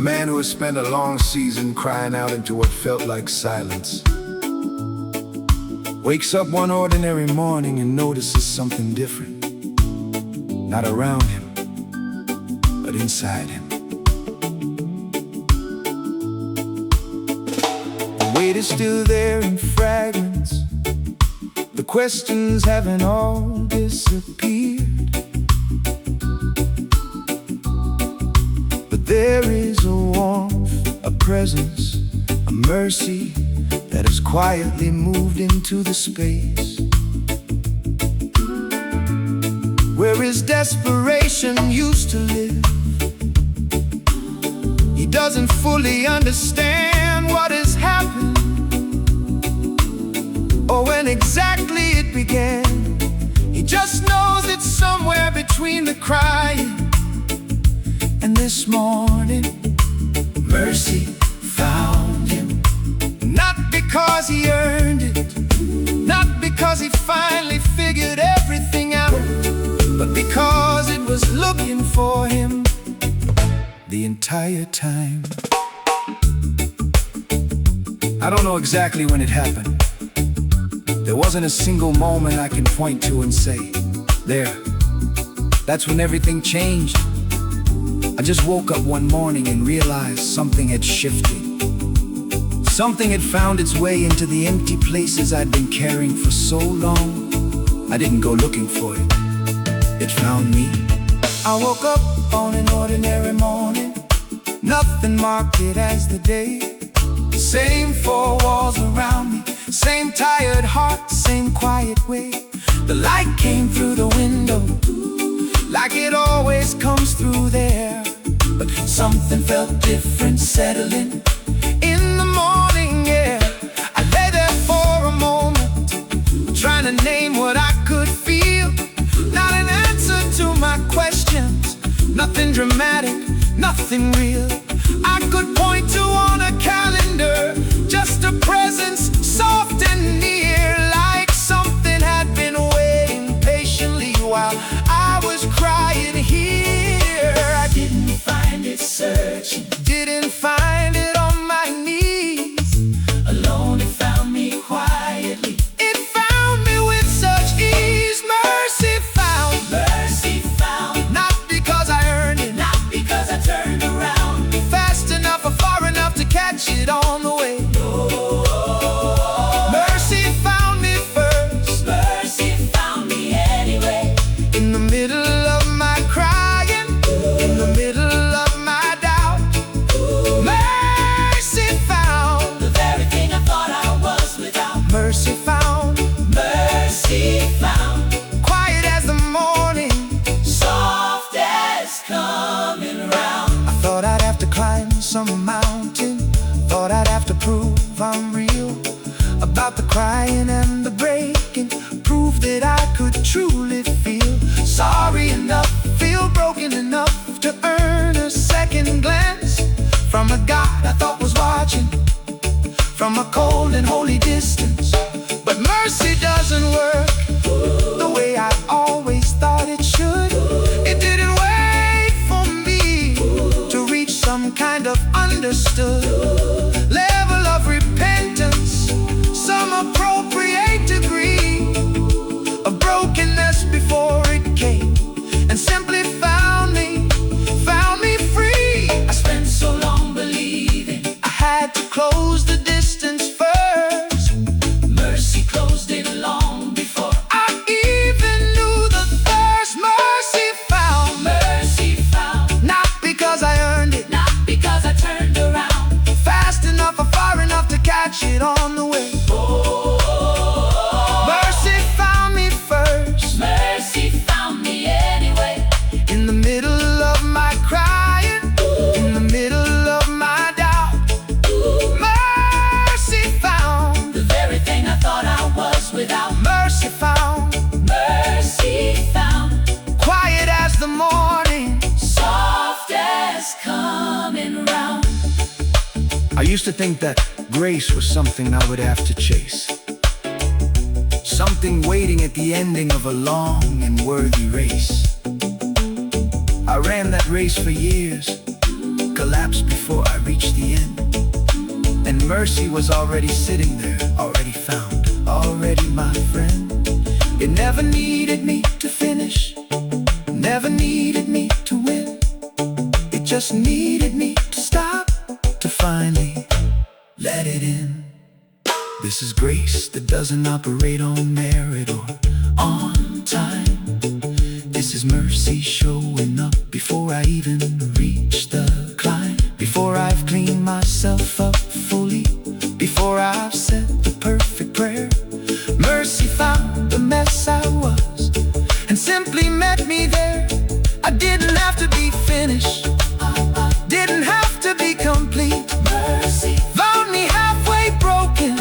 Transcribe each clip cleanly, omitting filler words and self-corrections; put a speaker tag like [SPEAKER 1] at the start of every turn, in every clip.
[SPEAKER 1] man who has spent a long season crying out into what felt like silence wakes up one ordinary morning and notices something different. Not around him, but inside him. The weight is still there in fragments. The questions haven't all disappeared. But there is a warmth, a presence, a mercy that has quietly moved into the space where his desperation used to live. He doesn't fully understand what has happened or when exactly it began. He just knows it's somewhere between the crying and this morning. Mercy found him, not because he earned it, not because he finally figured everything out, but because it was looking for him the entire time. I don't know exactly when it happened. There wasn't a single moment I can point to and say, there, that's when everything changed. I just woke up one morning and realized something had shifted. Something had found its way into the empty places I'd been carrying for so long. I didn't go looking for it. It found me. I woke up on an ordinary morning. Nothing marked it as the day. Same four walls around me, same tired heart, same quiet way. The light came through the window, like it always comes through there. But something felt different settling in the morning air. I lay there for a moment, trying to name what I could feel. Not an answer to my questions, nothing dramatic, nothing real I could point to on a calendar. Just a presence, soft and near, like something had been waiting patiently while I was crying here. I didn't find it searching, didn't find it on my knees. Alone it found me quietly, it found me with such ease. Mercy found, not because I earned it, not because I turned around fast enough or far enough to catch it on the way. Mercy found me first, mercy found me anyway. In the middle of my crying, in the middle of my doubt, mercy found the very thing I thought I was without. Mercy found, quiet as the morning, soft as coming round. I thought I'd have to climb some mountain, thought I'd have to prove I'm real about the crying and the breaking, prove that I could truly feel sorry enough, feel broken enough to earn a second glance from a God I thought was watching from a cold and holy distance. But mercy doesn't work the way I always thought it should. It didn't wait for me to reach some kind of understood level of repentance, some appropriate degree of brokenness before it came and simply found me free. I spent so long believing I had to close the distance first. Mercy closed it long before I even knew the thirst. Mercy found, not because I earned it, not because I turned around fast enough or far enough to catch it on the way. Mercy found me first, mercy found me anyway. In the middle of my crying, in the middle of my doubt, mercy found the very thing I thought I was without. Mercy found, quiet as the morning, soft as coming round. I used to think that grace was something I would have to chase, something waiting at the ending of a long and worthy race. I ran that race for years, collapsed steps before I reached the end. And mercy was already sitting there, already found, already my friend. It never needed me to finish, never needed me to win. It just needed me to stop, to finally let it in. This is grace that doesn't operate on merit or on time. This is mercy showing up before I even reach the climb. Before I've cleaned myself up fully, before I've said the perfect prayer, mercy found the mess I was and simply met me there. I didn't have to be finished, didn't have to be complete. Mercy found me halfway broken,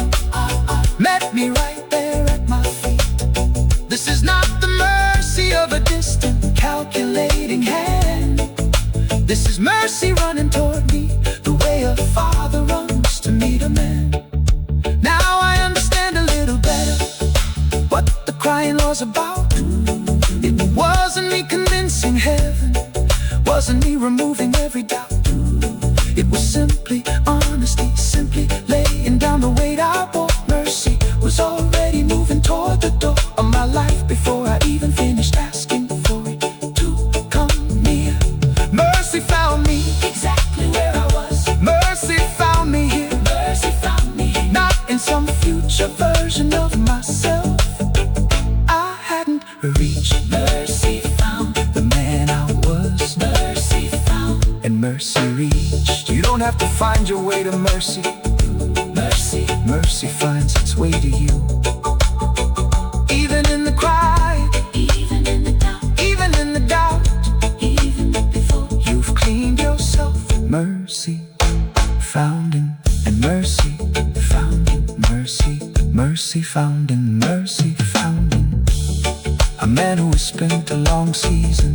[SPEAKER 1] met me right there at my feet. This is not the mercy of a distant, calculating hand. This is mercy running toward me, the way a father runs to meet a man. Now I understand a little better what the crying was about. It wasn't me convincing heaven, wasn't me removing every doubt. It was simply honesty, simply laying down the weight I bore. Mercy was already moving toward the door of my life before I even finished asking for it to come near. Mercy found me exactly where I was. Mercy found me here. Mercy found me here. Not in some future version of myself I hadn't reached. Mercy found the man I was. Mercy found, and mercy reached. You don't have to find your way to mercy. Mercy finds its way to you. Even in the cry, even in the doubt, even in the doubt, even before you've cleaned yourself. Mercy found in, and mercy found in, mercy found in, mercy found in. A man who has spent a long season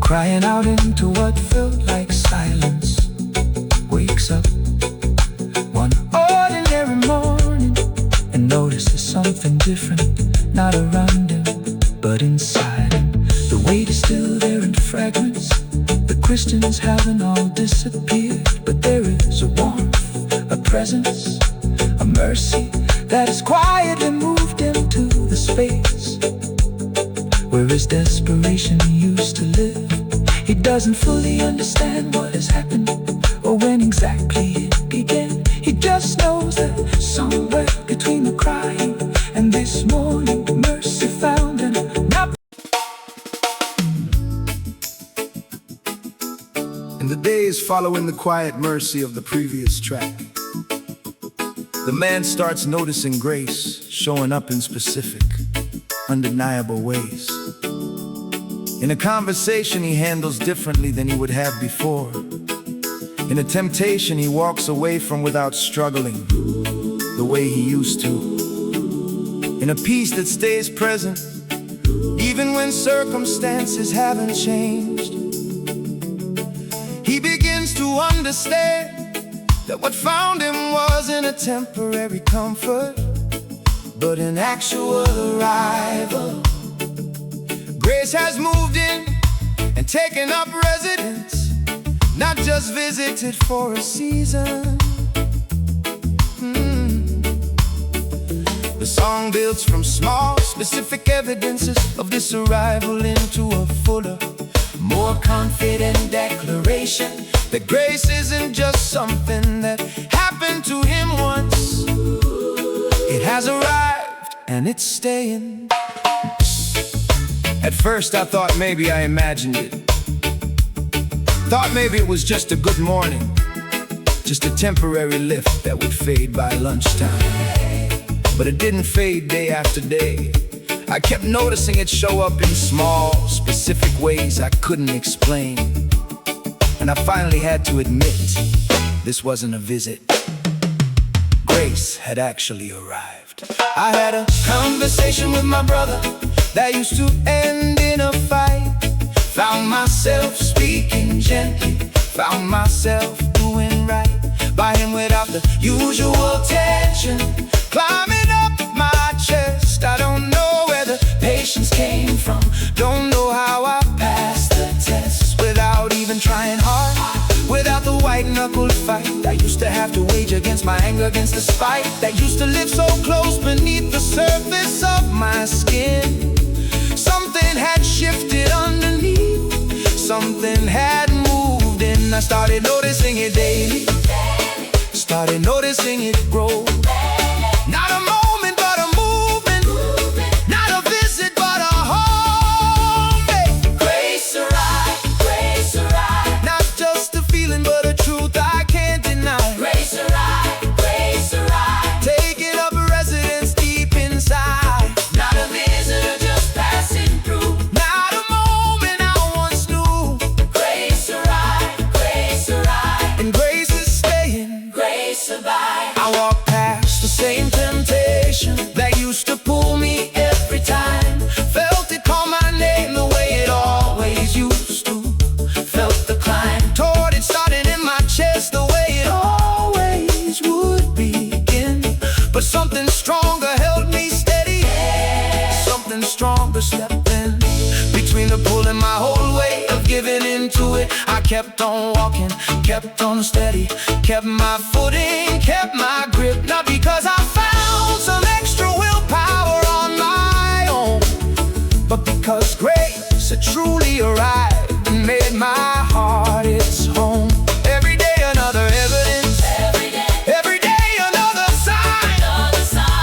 [SPEAKER 1] crying out into what felt like silence wakes up one ordinary morning and notices something different, not around him, but inside him. The weight is still there in fragments. The Christians haven't all disappeared, but there is a warmth, a presence, a mercy that has quietly moved him to the space where his desperation used to live. He doesn't fully understand what has happened or when exactly it began. He just knows that somewhere between the crying and this morning, mercy found him. In the days following the quiet mercy of the previous track, the man starts noticing grace showing up in specific, undeniable ways. In a conversation he handles differently than he would have before. In a temptation he walks away from without struggling the way he used to. In a peace that stays present even when circumstances haven't changed. He begins to understand that what found him wasn't a temporary comfort, but an actual arrival. Grace has moved in and taken up residence, not just visited for a season. The song builds from small, specific evidences of this arrival into a fuller, more confident declaration that grace isn't just something that happened to him once. It has arrived and it's staying. At first I thought maybe I imagined it. Thought maybe it was just a good morning, just a temporary lift that would fade by lunchtime. But it didn't fade day after day. I kept noticing it show up in small, specific ways I couldn't explain. And I finally had to admit, this wasn't a visit. Grace had actually arrived. I had a conversation with my brother that used to end in a fight. Found myself speaking gently, found myself doing right by him without the usual tension climbing up my chest. I don't know where the patience came from, don't know how I passed the test without even trying hard, without the have to wage against my anger, against the spite that used to live so close beneath the surface of my skin. Something had shifted underneath, something had moved in. I started noticing it daily, started noticing it grow. Not a moment but a movement, not a visit but a home. Hey.
[SPEAKER 2] Grace arrive, grace arrive.
[SPEAKER 1] Not just a feeling but a truth I can't deny.
[SPEAKER 2] Grace arrive, grace arrive.
[SPEAKER 1] Taking up residence deep inside.
[SPEAKER 2] Not a visitor just passing through.
[SPEAKER 1] Not a moment I once knew.
[SPEAKER 2] Grace arrive,
[SPEAKER 1] And grace is staying.
[SPEAKER 2] grace abide.
[SPEAKER 1] I walk past the same temptation that used to pull me every time. Felt it call my name the way it always used to. Felt the climb toward it starting in my chest the way it always would begin. But something stronger held me steady. Something stronger stepped in between the pull and my whole way of giving into it. I kept on walking, kept on steady, kept my footing, kept my grip. Not because I found some extra willpower on my own, but because grace had truly arrived and made my heart its home. Every day another evidence, every day another sign.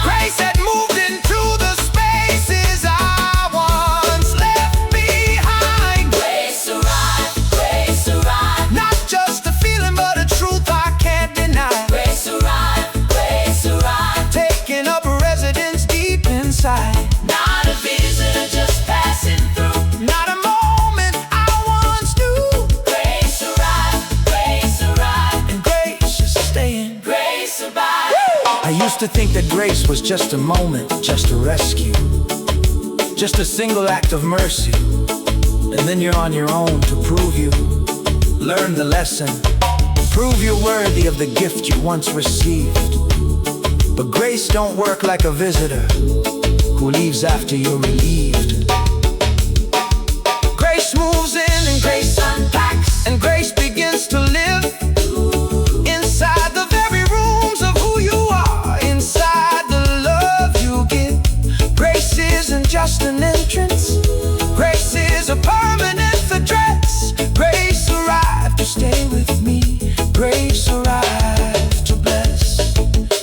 [SPEAKER 1] Grace had moved into the spaces I once left behind.
[SPEAKER 2] Grace arrive.
[SPEAKER 1] Not just a feeling but a truth I can't deny.
[SPEAKER 2] Grace arrive,
[SPEAKER 1] Taking up residence deep inside.
[SPEAKER 2] not a visitor just passing through.
[SPEAKER 1] Not a moment I once knew.
[SPEAKER 2] Grace arrive,
[SPEAKER 1] And grace is staying.
[SPEAKER 2] grace abide.
[SPEAKER 1] I used to think that grace was just a moment, just a rescue, just a single act of mercy. And then you're on your own to prove you learned the lesson, prove you're worthy of the gift you once received. But grace don't work like a visitor who leaves after you're relieved. Grace moves in and grace unpacks, and grace begins to live inside the very rooms of who you are, inside the love you give. Grace isn't just an entrance, grace is a permanent address. Grace arrived to stay with me, grace arrived to bless.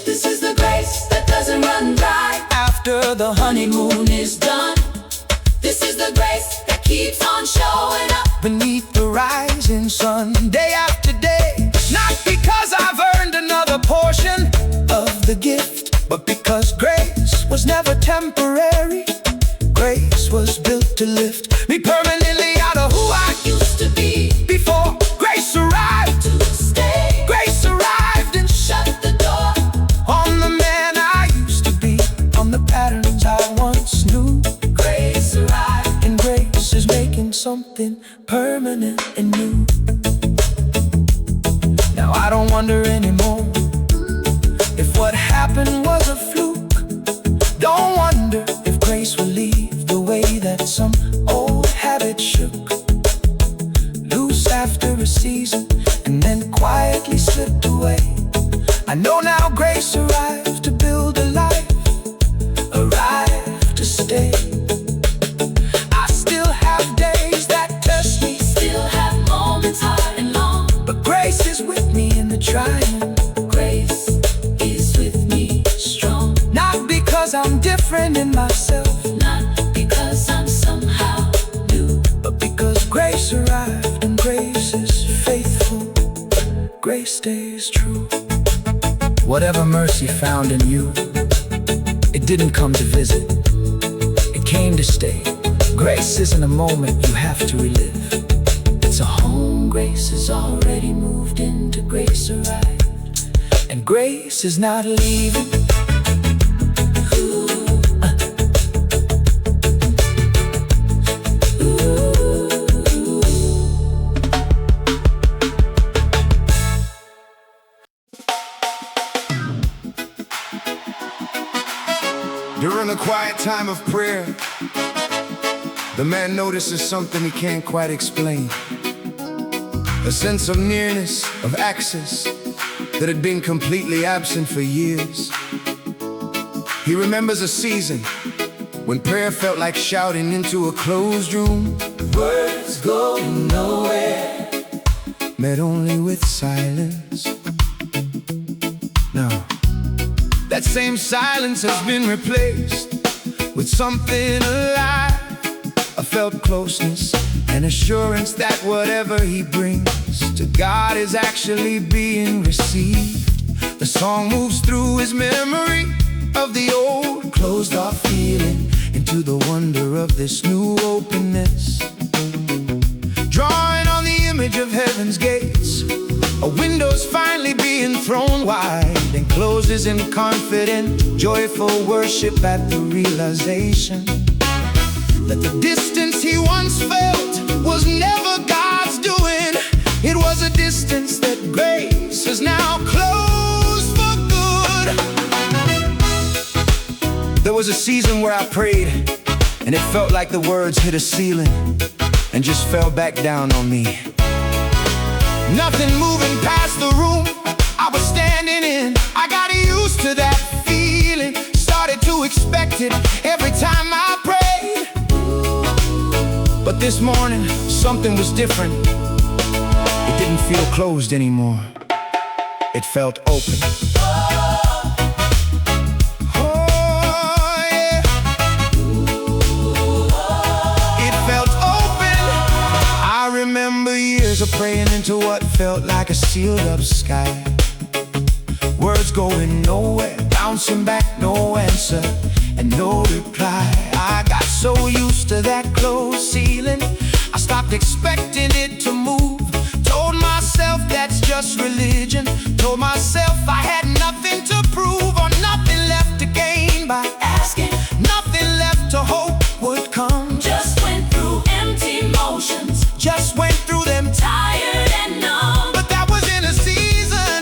[SPEAKER 2] This is the grace that doesn't run dry
[SPEAKER 1] After the honeymoon
[SPEAKER 2] is done. This is the grace that keeps on showing up.
[SPEAKER 1] beneath the rising sun, day after day. Not because I've earned another portion of the gift, but because grace was never temporary. Grace was built to lift me permanently out of who I
[SPEAKER 2] Used to be
[SPEAKER 1] before grace arrived.
[SPEAKER 2] to stay.
[SPEAKER 1] Grace arrived and
[SPEAKER 2] Shut the door.
[SPEAKER 1] on the man I used to be, on the patterns I once knew.
[SPEAKER 2] Grace arrive.
[SPEAKER 1] And grace is making something permanent and new. Now I don't wonder anymore if what happened was a fluke. Don't wonder if grace will leave the way that some old habit shook. Loose after a season and then quietly slipped away. I know now grace arrived to build a life, arrived to stay. I still have days that test me,
[SPEAKER 2] Still have moments hard and long.
[SPEAKER 1] but grace is with me in the trying.
[SPEAKER 2] Grace is with me strong.
[SPEAKER 1] Not because I'm different in myself,
[SPEAKER 2] Not because I'm somehow new.
[SPEAKER 1] but because grace arrived and grace is faithful. Grace stays true. Whatever mercy found in you, it didn't come to visit, it came to stay. Grace isn't a moment you have to relive, it's a home. Grace has already moved into grace arrived, and grace is not leaving.
[SPEAKER 3] During a quiet time of prayer, the man notices something he can't quite explain. A sense of nearness, of access, that had been completely absent for years. He remembers a season when prayer felt like shouting into a closed room.
[SPEAKER 2] Words going nowhere,
[SPEAKER 3] Met only with silence. Now, that same silence has been replaced with something alive. I felt closeness and assurance that whatever he brings to God is actually being received. The song moves through his memory of the old closed off feeling into the wonder of this new openness. Drawing on the image of heaven's gates, a window's finally being thrown wide and closes in confident, joyful worship at the realization that the distance he once felt was never God's doing. It was a distance that grace is now closed for good. There was a season where I prayed, and it felt like the words hit a ceiling and just fell back down on me. Nothing moving past the room I was standing in. I got used to that feeling, started to expect it every time I prayed. But this morning, something was different. It didn't feel closed anymore. It felt open. Oh, yeah. It felt open. I remember years of praying into what felt like a sealed up sky. Words going nowhere, bouncing back, no answer and no reply. I got so used to that closed ceiling, I stopped expecting it to move. Told myself that's just religion. Told myself I had nothing to prove or nothing left to gain by asking. Nothing left to hope would come.
[SPEAKER 2] just went through empty motions,
[SPEAKER 3] Just went through them
[SPEAKER 2] tired and numb.
[SPEAKER 3] But that was in a season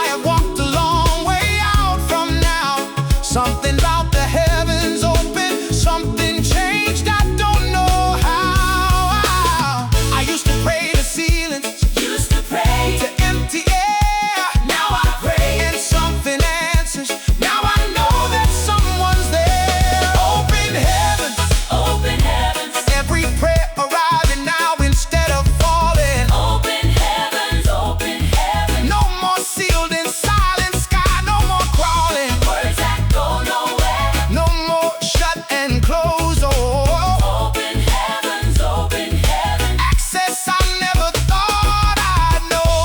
[SPEAKER 3] I had walked a long way out from now. Something about the heavens open, something changed, I don't know how. I used to pray to ceilings,
[SPEAKER 2] Used to pray,
[SPEAKER 3] to empty air.
[SPEAKER 2] now I pray.
[SPEAKER 3] And something answers. Now I know that someone's there. Open heavens,
[SPEAKER 2] Open heavens,
[SPEAKER 3] every prayer arriving now instead of falling.
[SPEAKER 2] open heavens, open heavens.
[SPEAKER 3] No more sealed in silent sky, no more crawling.
[SPEAKER 2] Words that go nowhere.
[SPEAKER 3] No more shut and close. Oh,
[SPEAKER 2] Open heavens, open heavens.
[SPEAKER 3] access I never thought I'd know.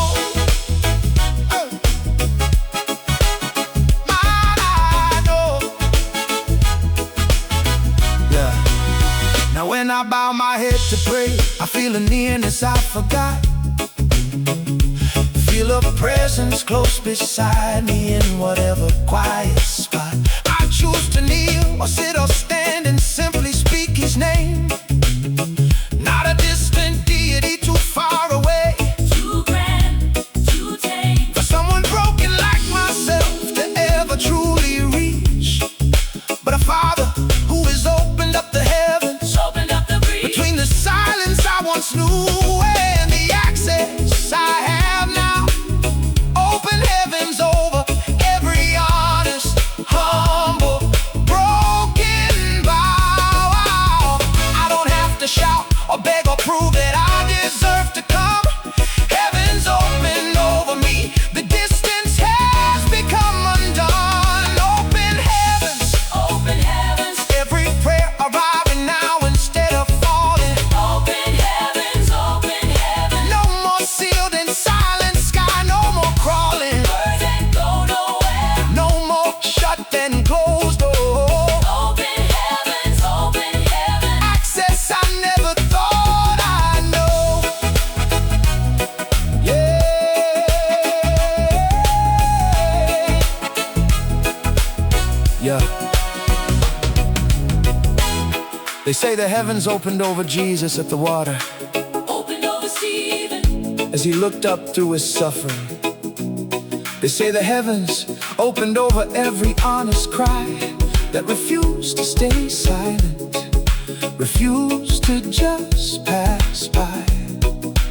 [SPEAKER 3] Mine I know. Yeah. Now when I bow my head to pray, I feel a nearness I forgot. Feel a presence close beside me in whatever quiet spot. I choose to kneel or sit or stand and simply speak his name. Not a distant deity too far away,
[SPEAKER 2] Too grand, too tame.
[SPEAKER 3] for someone broken like myself to ever truly reach. But a father who has opened up the heavens
[SPEAKER 2] Opened up the breeze.
[SPEAKER 3] between the silence I once knew and the access I have now. Open heavens over every honest, humble, broken vow. I don't have to shout or beg or prove that I deserve to come. Heavens open over me, the distance has become undone. Open heavens,
[SPEAKER 2] Open heavens,
[SPEAKER 3] every prayer arriving now instead of falling.
[SPEAKER 2] open heavens, open heavens.
[SPEAKER 3] No more sealed in silent sky, no more crawling.
[SPEAKER 2] Words that go nowhere.
[SPEAKER 3] No more shut and closed. Oh,
[SPEAKER 2] Open heavens, open heavens.
[SPEAKER 3] access I never thought I'd know. Yeah. They say the heavens opened over Jesus at the water
[SPEAKER 2] Opened over Stephen.
[SPEAKER 3] as he looked up through his suffering. They say the heavens opened over every honest cry that refused to stay silent, refused to just pass by.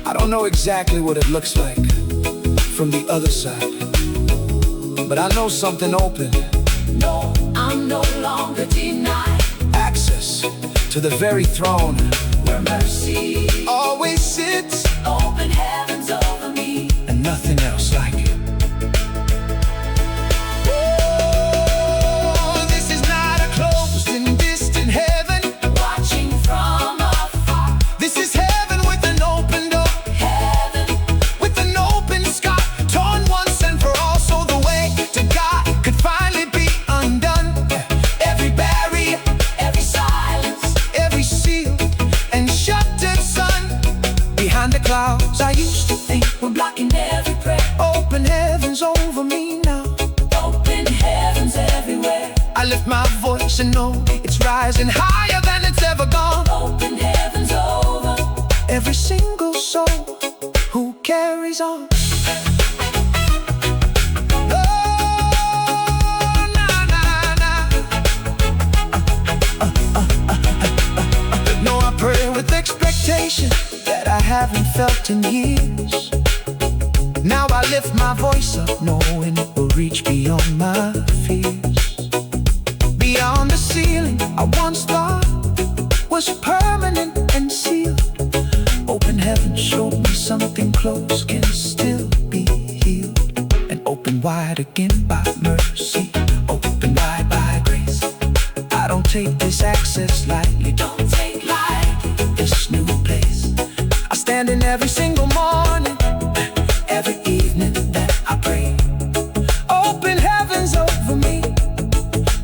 [SPEAKER 3] I don't know exactly what it looks like from the other side,
[SPEAKER 1] but I know something open.
[SPEAKER 2] No, I'm no longer denied
[SPEAKER 1] Access to the very throne
[SPEAKER 2] where mercy
[SPEAKER 1] always sits,
[SPEAKER 2] open heavens over me.
[SPEAKER 1] and nothing else like it. Oh, this is not a closed and distant heaven,
[SPEAKER 2] Watching from afar,
[SPEAKER 1] this is heaven with an open door,
[SPEAKER 2] heaven
[SPEAKER 1] with an open sky, torn once and for all, so the way to God could finally be undone. Every barrier,
[SPEAKER 2] every silence,
[SPEAKER 1] every seal, and shuttered sun behind the clouds I used to think
[SPEAKER 2] we're blocking every prayer.
[SPEAKER 1] open heavens over me now.
[SPEAKER 2] Open heavens everywhere.
[SPEAKER 1] I lift my voice and know it's rising higher than it's ever gone.
[SPEAKER 2] Open heavens over.
[SPEAKER 1] Every single soul who carries on. Oh, nah, nah, nah. No, I pray with expectation that I haven't felt in years. Now I lift my voice up, knowing it will reach beyond my fears. Beyond the ceiling I once thought was permanent and sealed. Open heaven showed me something close can still be healed. And open wide again by mercy, open wide by grace. I don't take this access lightly,
[SPEAKER 2] Don't take lightly
[SPEAKER 1] this new place. I stand in every single morning, every evening that I pray. Open heavens over me,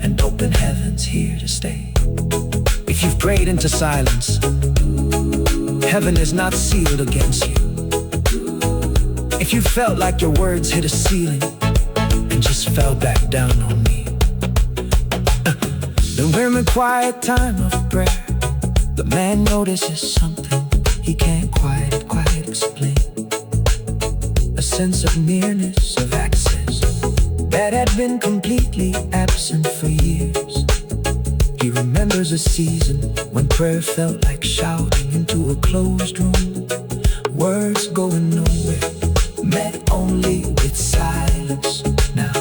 [SPEAKER 1] and open heavens here to stay. If you've prayed into silence, heaven is not sealed against you. If you felt like your words hit a ceiling and just fell back down on me, then we're in a quiet time of prayer. The man notices something he can't quite explain. A sense of nearness, of access that had been completely absent for years. He remembers a season when prayer felt like shouting into a closed room. Words going nowhere, met only with silence. Now,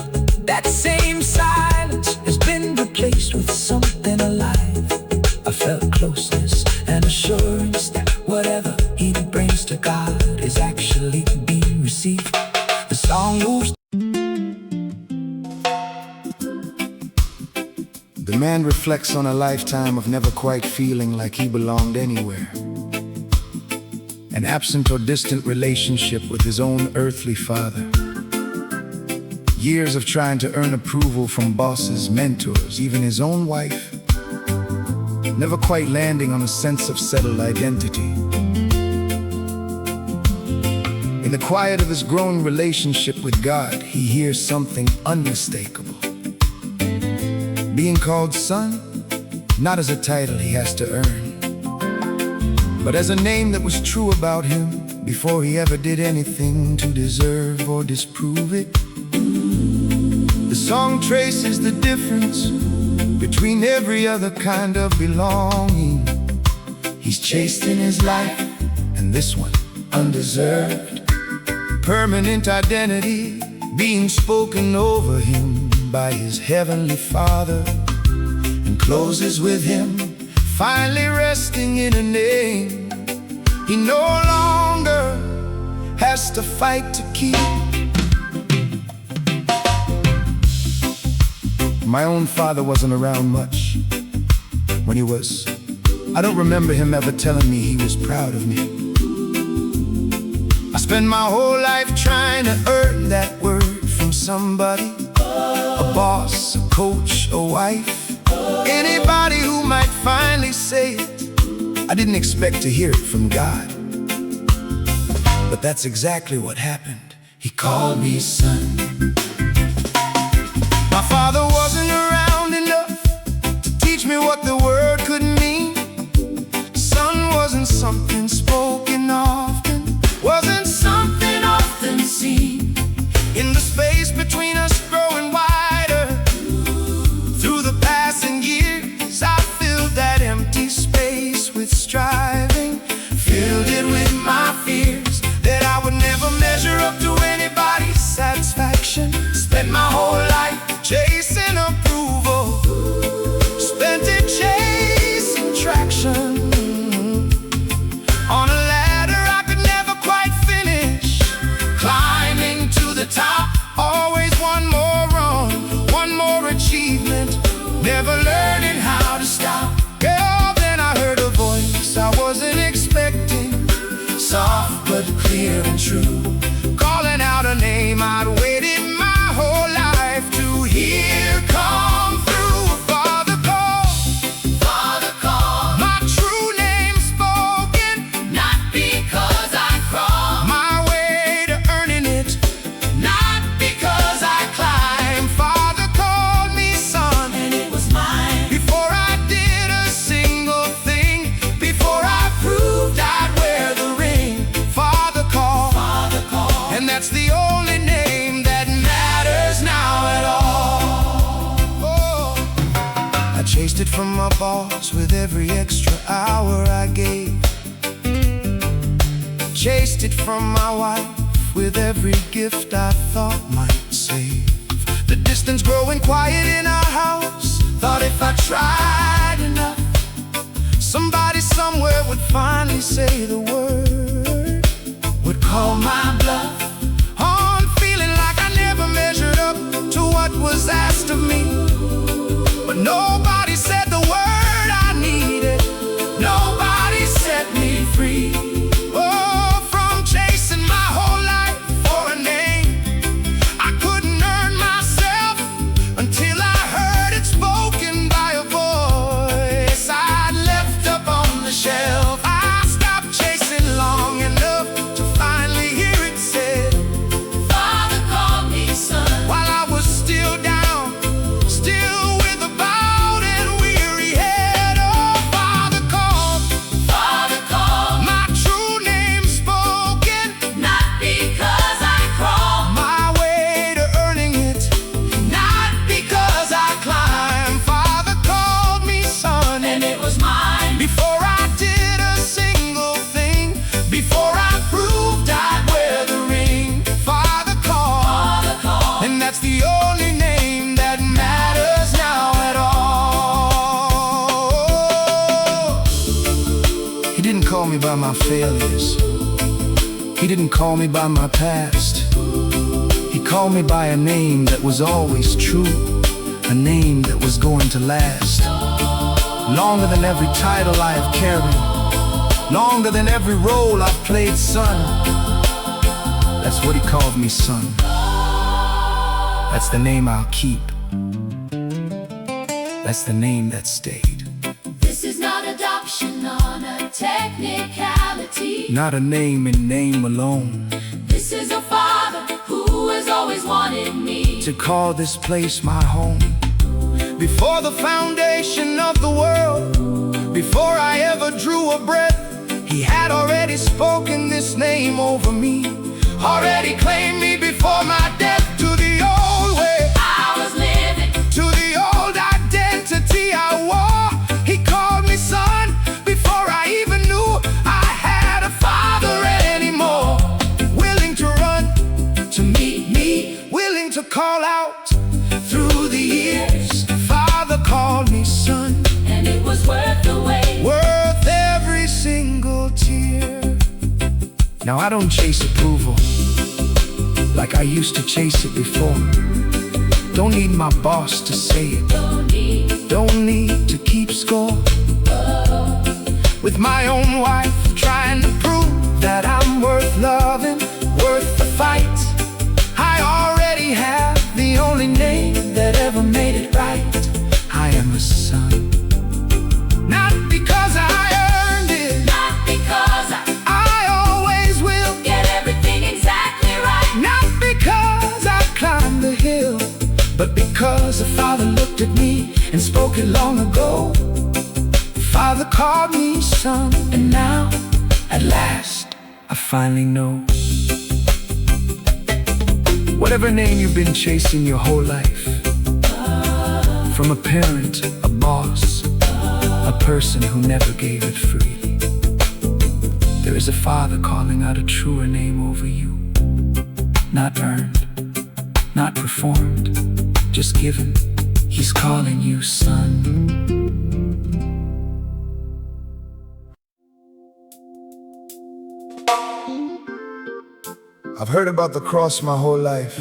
[SPEAKER 1] that same silence has been replaced with something alive. I felt closeness and assurance that whatever he brings to God is actually being received. The song moves. The man reflects on a lifetime of never quite feeling like he belonged anywhere. An absent or distant relationship with his own earthly father. Years of trying to earn approval from bosses, mentors, even his own wife. Never quite landing on a sense of settled identity. In the quiet of his growing relationship with God, he hears something unmistakable. Being called son, not as a title he has to earn, but as a name that was true about him before he ever did anything to deserve or disprove it. The song traces the difference between every other kind of belonging. He's chased in his life, and this one undeserved. Permanent identity being spoken over him by his heavenly Father, and closes with him, finally resting in a name he no longer has to fight to keep. My own father wasn't around much when he was. I don't remember him ever telling me he was proud of me. I spent my whole life trying to earn that word from somebody. A boss, a coach, a wife, anybody who might finally say it. I didn't expect to hear it from God, but that's exactly what happened. He called me son. My father wasn't around enough to teach me what the word could mean. Son wasn't something spoken often, wasn't something often seen. In the space between us growing wider, through the passing years, I filled that empty space with striving, filled it with my fears that I would never measure up to anybody's satisfaction. Spent my whole
[SPEAKER 3] soft but clear and true, calling out a name I'd waited my whole life to hear come through. Father call,
[SPEAKER 2] Father call,
[SPEAKER 3] my true name spoken,
[SPEAKER 2] not because I crawl,
[SPEAKER 3] my way to earning it,
[SPEAKER 2] not because I
[SPEAKER 3] climb. Father called me son,
[SPEAKER 2] and it was mine.
[SPEAKER 3] before I did a single thing, before I proved I'd wear the ring. Father called,
[SPEAKER 2] Father call,
[SPEAKER 3] and that's the only name that matters now at all. Oh, I chased it from my boss with every extra hour I gave, chased it from my wife with every gift I thought might save. The distance growing quiet in our house, thought if I tried enough, somebody somewhere would finally say the word, would call my bluff on feeling like I never measured up to what was asked of me. But nobody said the word I needed, nobody set me free. Oh, from chasing my whole life for a name I couldn't earn myself, until I heard it spoken by a voice I'd left up on the shelf. I stopped chasing long enough to finally hear it said,
[SPEAKER 2] Father called me son,
[SPEAKER 3] while I was still down, still with a bowed and weary head. Oh, Father called,
[SPEAKER 2] Father called,
[SPEAKER 3] my true name spoken,
[SPEAKER 2] not because I crawl,
[SPEAKER 3] my way to earning it,
[SPEAKER 2] not because
[SPEAKER 3] I climb. Father called me son,
[SPEAKER 2] and it was mine.
[SPEAKER 3] before I did a single thing, before I proved I'd wear the ring. Father called,
[SPEAKER 2] Father called,
[SPEAKER 3] and that's the only name that matters now at all. He didn't call me by my failures, he didn't call me by my past. He called me by a name that was always true, a name that was going to last longer than every title I have carried, longer than every role I've played, son. That's what he called me, son. That's the name I'll keep. That's the name that stayed.
[SPEAKER 2] This is not adoption on a technicality.
[SPEAKER 3] Not a name in name alone,
[SPEAKER 2] This is a father who has always wanted me.
[SPEAKER 3] to call this place my home. Before the foundation of the world, before I ever drew a breath, he had already spoken this name over me, already claimed me before my death. To the old way
[SPEAKER 2] I was living,
[SPEAKER 3] to the old identity I wore, he called me son before I even knew I had a father anymore. Willing to run to meet me, willing to call out through the years. Father called me son,
[SPEAKER 2] and it was worth the wait.
[SPEAKER 3] worth every single tear. Now I don't chase approval like I used to chase it before. Don't need my boss to say it, don't need to keep score. With my own wife trying to prove that I'm worth loving, worth the fight, I already have the only name that ever made it right. I am a son, not because I earned it,
[SPEAKER 2] Not because
[SPEAKER 3] I always will.
[SPEAKER 2] get everything exactly right.
[SPEAKER 3] Not because I climbed the hill, but because the Father looked at me and spoke it long ago. Father called me son, and now, at last, I finally know. Whatever name you've been chasing your whole life, from a parent, a boss, a person who never gave it freely, there is a Father calling out a truer name over you. Not earned, not performed, just given. He's calling you son. I've heard about the cross my whole life.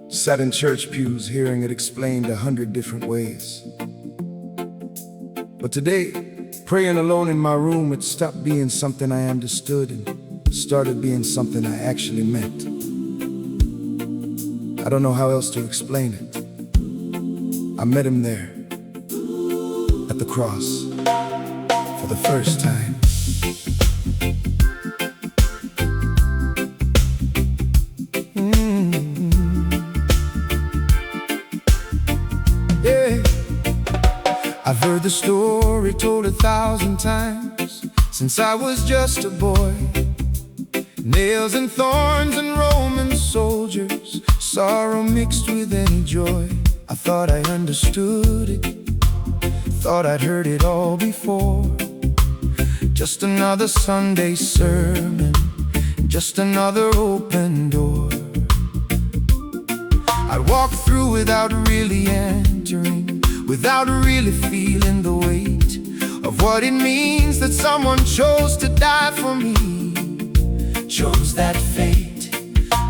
[SPEAKER 3] Sat in church pews hearing it explained 100 different ways. But today, Praying alone in my room, it stopped being something I understood and started being something I actually meant. I don't know how else to explain it. I met him there, at the cross, for the first time. Yeah, I've heard the story told 1,000 times since I was just a boy. Nails and thorns and Roman soldiers, sorrow mixed with any joy. I thought I understood it, thought I'd heard it all before. Just another Sunday sermon, just another open door. I'd walk through without really entering, without really feeling the weight of what it means that someone chose to die for me, chose that fate.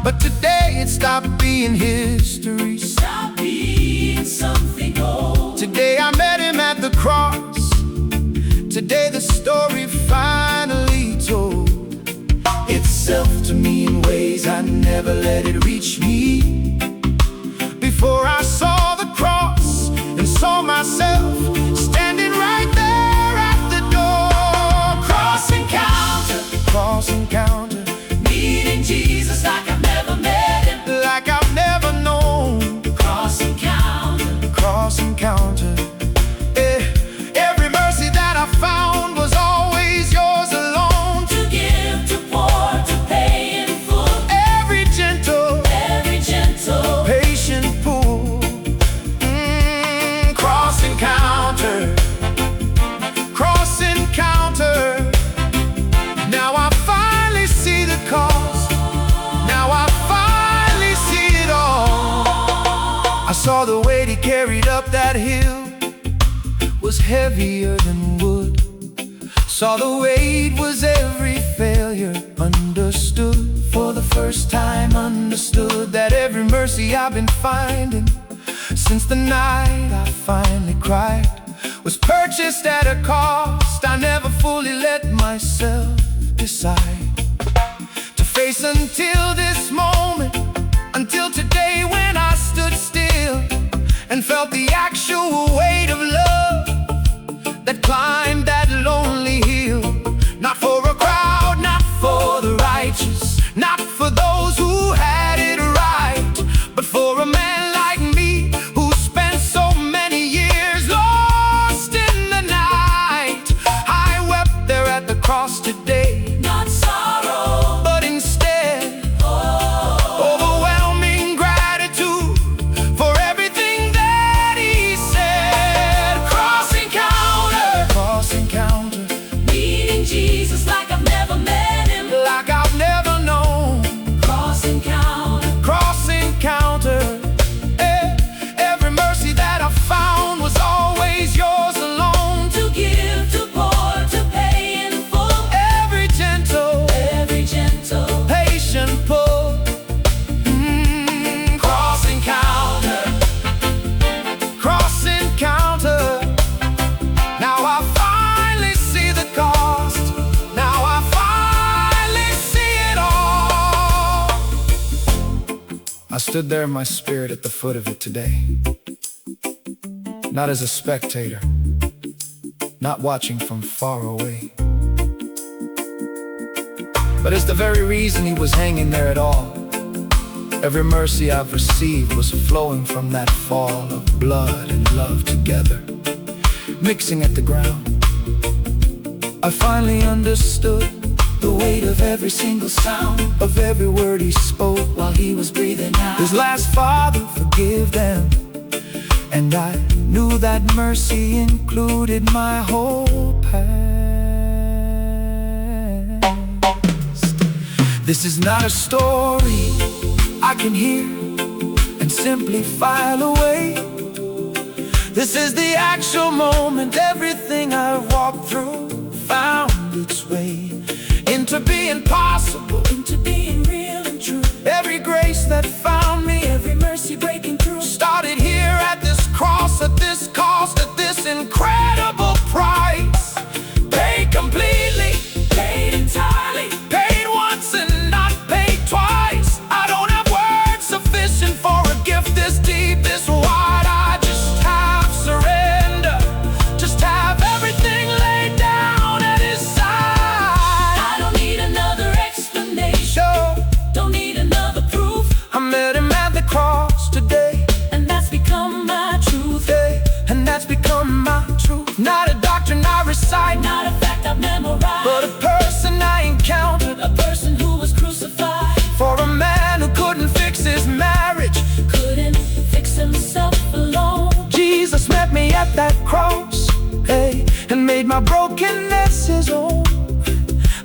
[SPEAKER 3] But today it stopped being history,
[SPEAKER 2] Stop being something old.
[SPEAKER 3] today I met him at the cross. Today the story finally told itself to me in ways I never let it reach me. Before I saw the cross and saw myself standing right there at the door.
[SPEAKER 2] Cross encounter,
[SPEAKER 3] Cross encounter,
[SPEAKER 2] meeting Jesus like I've never met him.
[SPEAKER 3] like I've never known.
[SPEAKER 2] Cross encounter,
[SPEAKER 3] Cross encounter, every mercy that I found was always yours alone.
[SPEAKER 2] to give, to pour, to pay in full.
[SPEAKER 3] Every gentle, patient pull. Cross encounter, cross encounter. Now I finally see the cause. Now I finally see it all. I saw the weight he carried up that hill was heavier than wood. Saw the weight was every failure understood. For the first time understood that every mercy I've been finding since the night I finally cried was purchased at a cost I never fully let myself decide to face until this moment, until today when I stood still and felt the actual weight of love that climbed that lonely hill. Not for a crowd, not for the righteous, not for those who had it right, but for a man like me who spent so many years lost in the night. I wept there at the cross today,
[SPEAKER 2] not sorrow,
[SPEAKER 3] but instead overwhelming gratitude for everything that he said. Cross encounter,
[SPEAKER 2] meeting Jesus like I've never met him.
[SPEAKER 3] like I've never known.
[SPEAKER 2] Cross
[SPEAKER 3] encounter, every mercy that I found was always yours alone.
[SPEAKER 2] to give, to pour, to pay in full.
[SPEAKER 3] Every gentle, patient pull. Cross encounter, cross encounter. Now I finally see the cost. Now I finally see it all. I stood there in my spirit at the foot of it today, not as a spectator, not watching from far away, but as the very reason he was hanging there at all. Every mercy I've received was flowing from that fall of blood and love together, mixing at the ground. I finally understood the weight of every single sound, of every word he spoke while he was breathing out his last. Father, forgive them. And I knew that mercy included my whole past. This is not a story I can hear and simply file away. This is the actual moment. Everything I walked through found its way into being possible,
[SPEAKER 2] into being real and true.
[SPEAKER 3] every grace that found me,
[SPEAKER 2] Every mercy breaking through.
[SPEAKER 3] started here at this cross, at this cost, at this incredible price.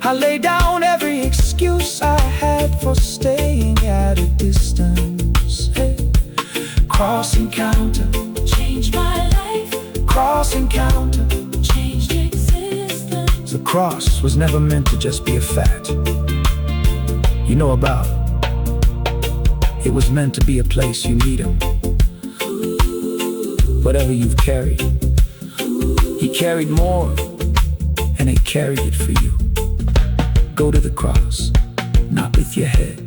[SPEAKER 1] I lay down every excuse I had for staying at a distance. Hey. Cross encounter
[SPEAKER 2] Changed my life,
[SPEAKER 1] Cross encounter.
[SPEAKER 2] changed existence.
[SPEAKER 1] The cross was never meant to just be a fact. You know about. It was meant to be a place you meet him. Whatever you've carried, he carried more, and he carried it for you. Go to the cross, not with your head.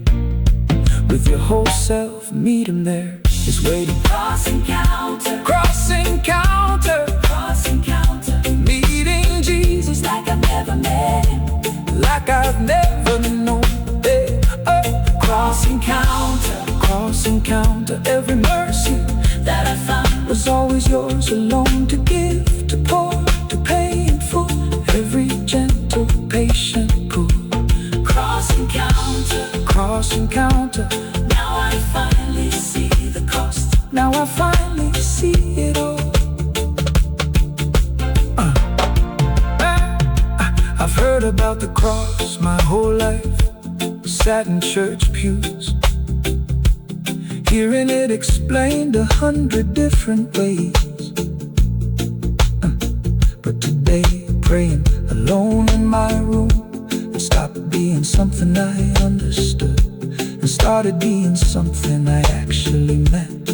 [SPEAKER 1] With your whole self, meet him there. He's waiting.
[SPEAKER 2] Cross encounter,
[SPEAKER 1] Cross encounter.
[SPEAKER 2] cross encounter.
[SPEAKER 1] Meeting Jesus
[SPEAKER 2] Like I've never met him.
[SPEAKER 1] like I've never known. Hey,
[SPEAKER 2] Cross encounter
[SPEAKER 1] cross encounter. Every mercy
[SPEAKER 2] that I found.
[SPEAKER 1] was always yours alone, to give, to pour, to pay in full. Every gentle, patient pull.
[SPEAKER 2] Cross encounter.
[SPEAKER 1] Cross encounter.
[SPEAKER 2] Now I finally see the cost.
[SPEAKER 1] Now I finally see it all. I've heard about the cross my whole life. Sat in church pews, hearing it explained 100 different ways. But today, praying alone in my room, it stopped being something I understood and started being something I actually meant.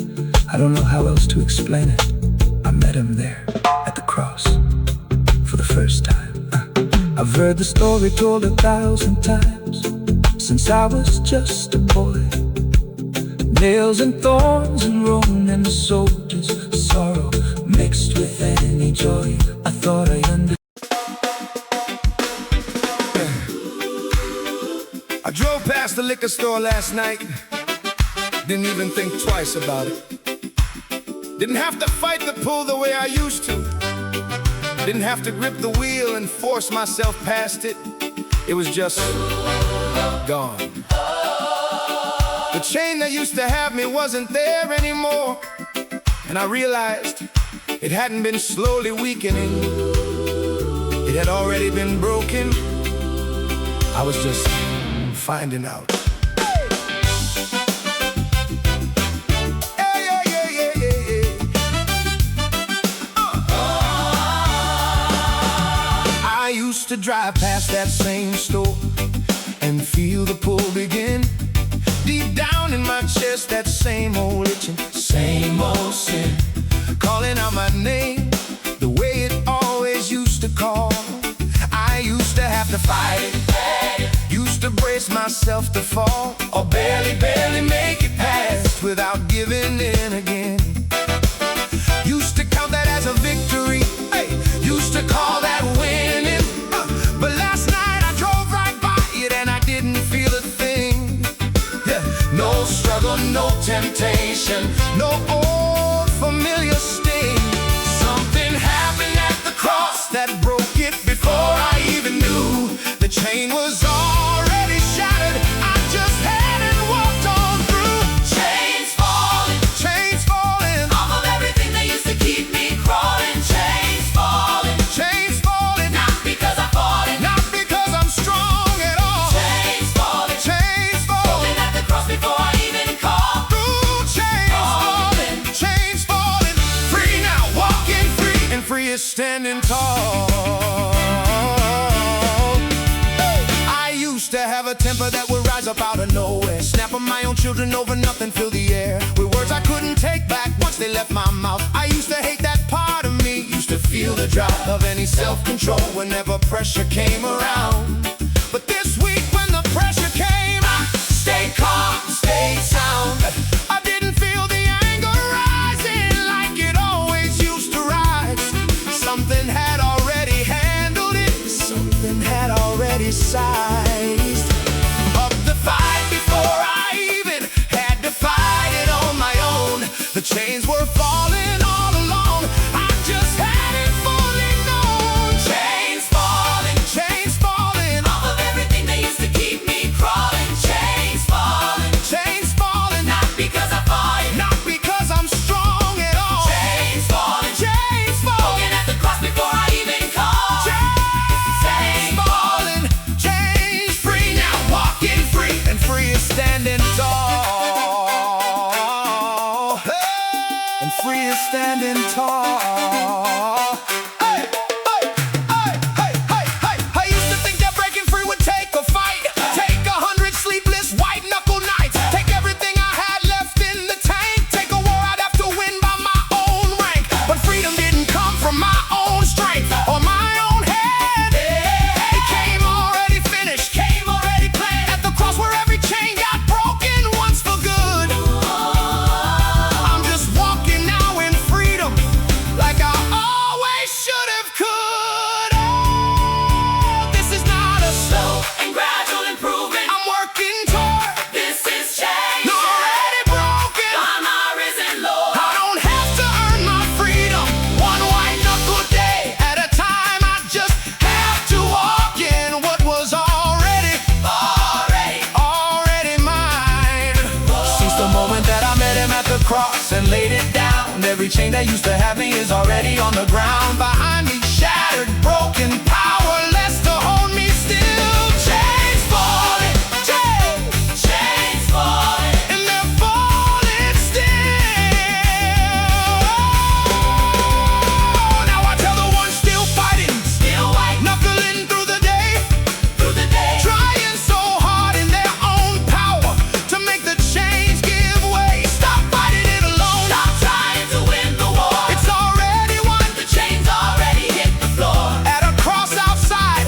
[SPEAKER 1] I don't know how else to explain it. I met him there at the cross for the first time. I've heard the story told 1,000 times since I was just a boy. Nails and thorns and Roman soldiers, sorrow mixed with any joy. I thought I understood.
[SPEAKER 3] I drove past the liquor store last night. Didn't even think twice about it. Didn't have to fight the pull the way I used to. Didn't have to grip the wheel and force myself past it. It was just gone. The chain that used to have me wasn't there anymore. And I realized it hadn't been slowly weakening. It had already been broken. I was just finding out. I used to drive past that same store and feel the pull begin. Deep down in my chest, that same old itching, same old sin, calling out my name the way it always used to call. I used to have to fight it, used to brace myself to fall, or barely make it past without giving in again. Used to count that as a victory, hey, used to call that winning. But last night I drove right by it and I didn't feel a thing. Yeah, no struggle, no temptation, no old familiar sting. Something happened at the cross that broke it before I even knew. The chain was already shattered. I just hadn't walked on through.
[SPEAKER 2] Chains falling,
[SPEAKER 3] Chains falling,
[SPEAKER 2] off of everything that used to keep me crawling. Chains falling,
[SPEAKER 3] chains falling,
[SPEAKER 2] not because I fought it.
[SPEAKER 3] not because I'm strong at all.
[SPEAKER 2] Chains falling,
[SPEAKER 3] Chains falling,
[SPEAKER 2] broken at the cross before I even called.
[SPEAKER 3] through chains falling, free now, walking free, and free is standing tall. I used to have a temper that would rise up out of nowhere, snapping my own children over nothing, fill the air with words I couldn't take back once they left my mouth. I used to hate that part of me, used to feel the drop of any self-control whenever pressure came around. But this week when the pressure came, I stayed calm, stayed sound. I didn't feel the anger rising like it always used to rise. Something had already handled it, something had already sized up the fight before I even had to fight it on my own. The chains were falling all along, I just hadn't fully known.
[SPEAKER 2] Chains falling,
[SPEAKER 3] Chains falling,
[SPEAKER 2] off of everything that used to keep me crawling. Chains falling,
[SPEAKER 3] chains falling,
[SPEAKER 2] not because I fought it.
[SPEAKER 3] not because I'm strong at all.
[SPEAKER 2] Chains falling,
[SPEAKER 3] Chains falling,
[SPEAKER 2] broken at the cross before I even called.
[SPEAKER 3] chains falling, chains Everything that used to have me is already on the ground behind me, shattered, broken, powerless to hold me still. Chains falling, chains falling, and they're falling still. Now I tell the ones still fighting, still white, knuckling through the day, trying so hard in their own power to make the chains give way. Stop fighting it alone.
[SPEAKER 2] Stop trying to win the war.
[SPEAKER 3] It's already won.
[SPEAKER 2] The chains already hit the floor.
[SPEAKER 3] At a cross outside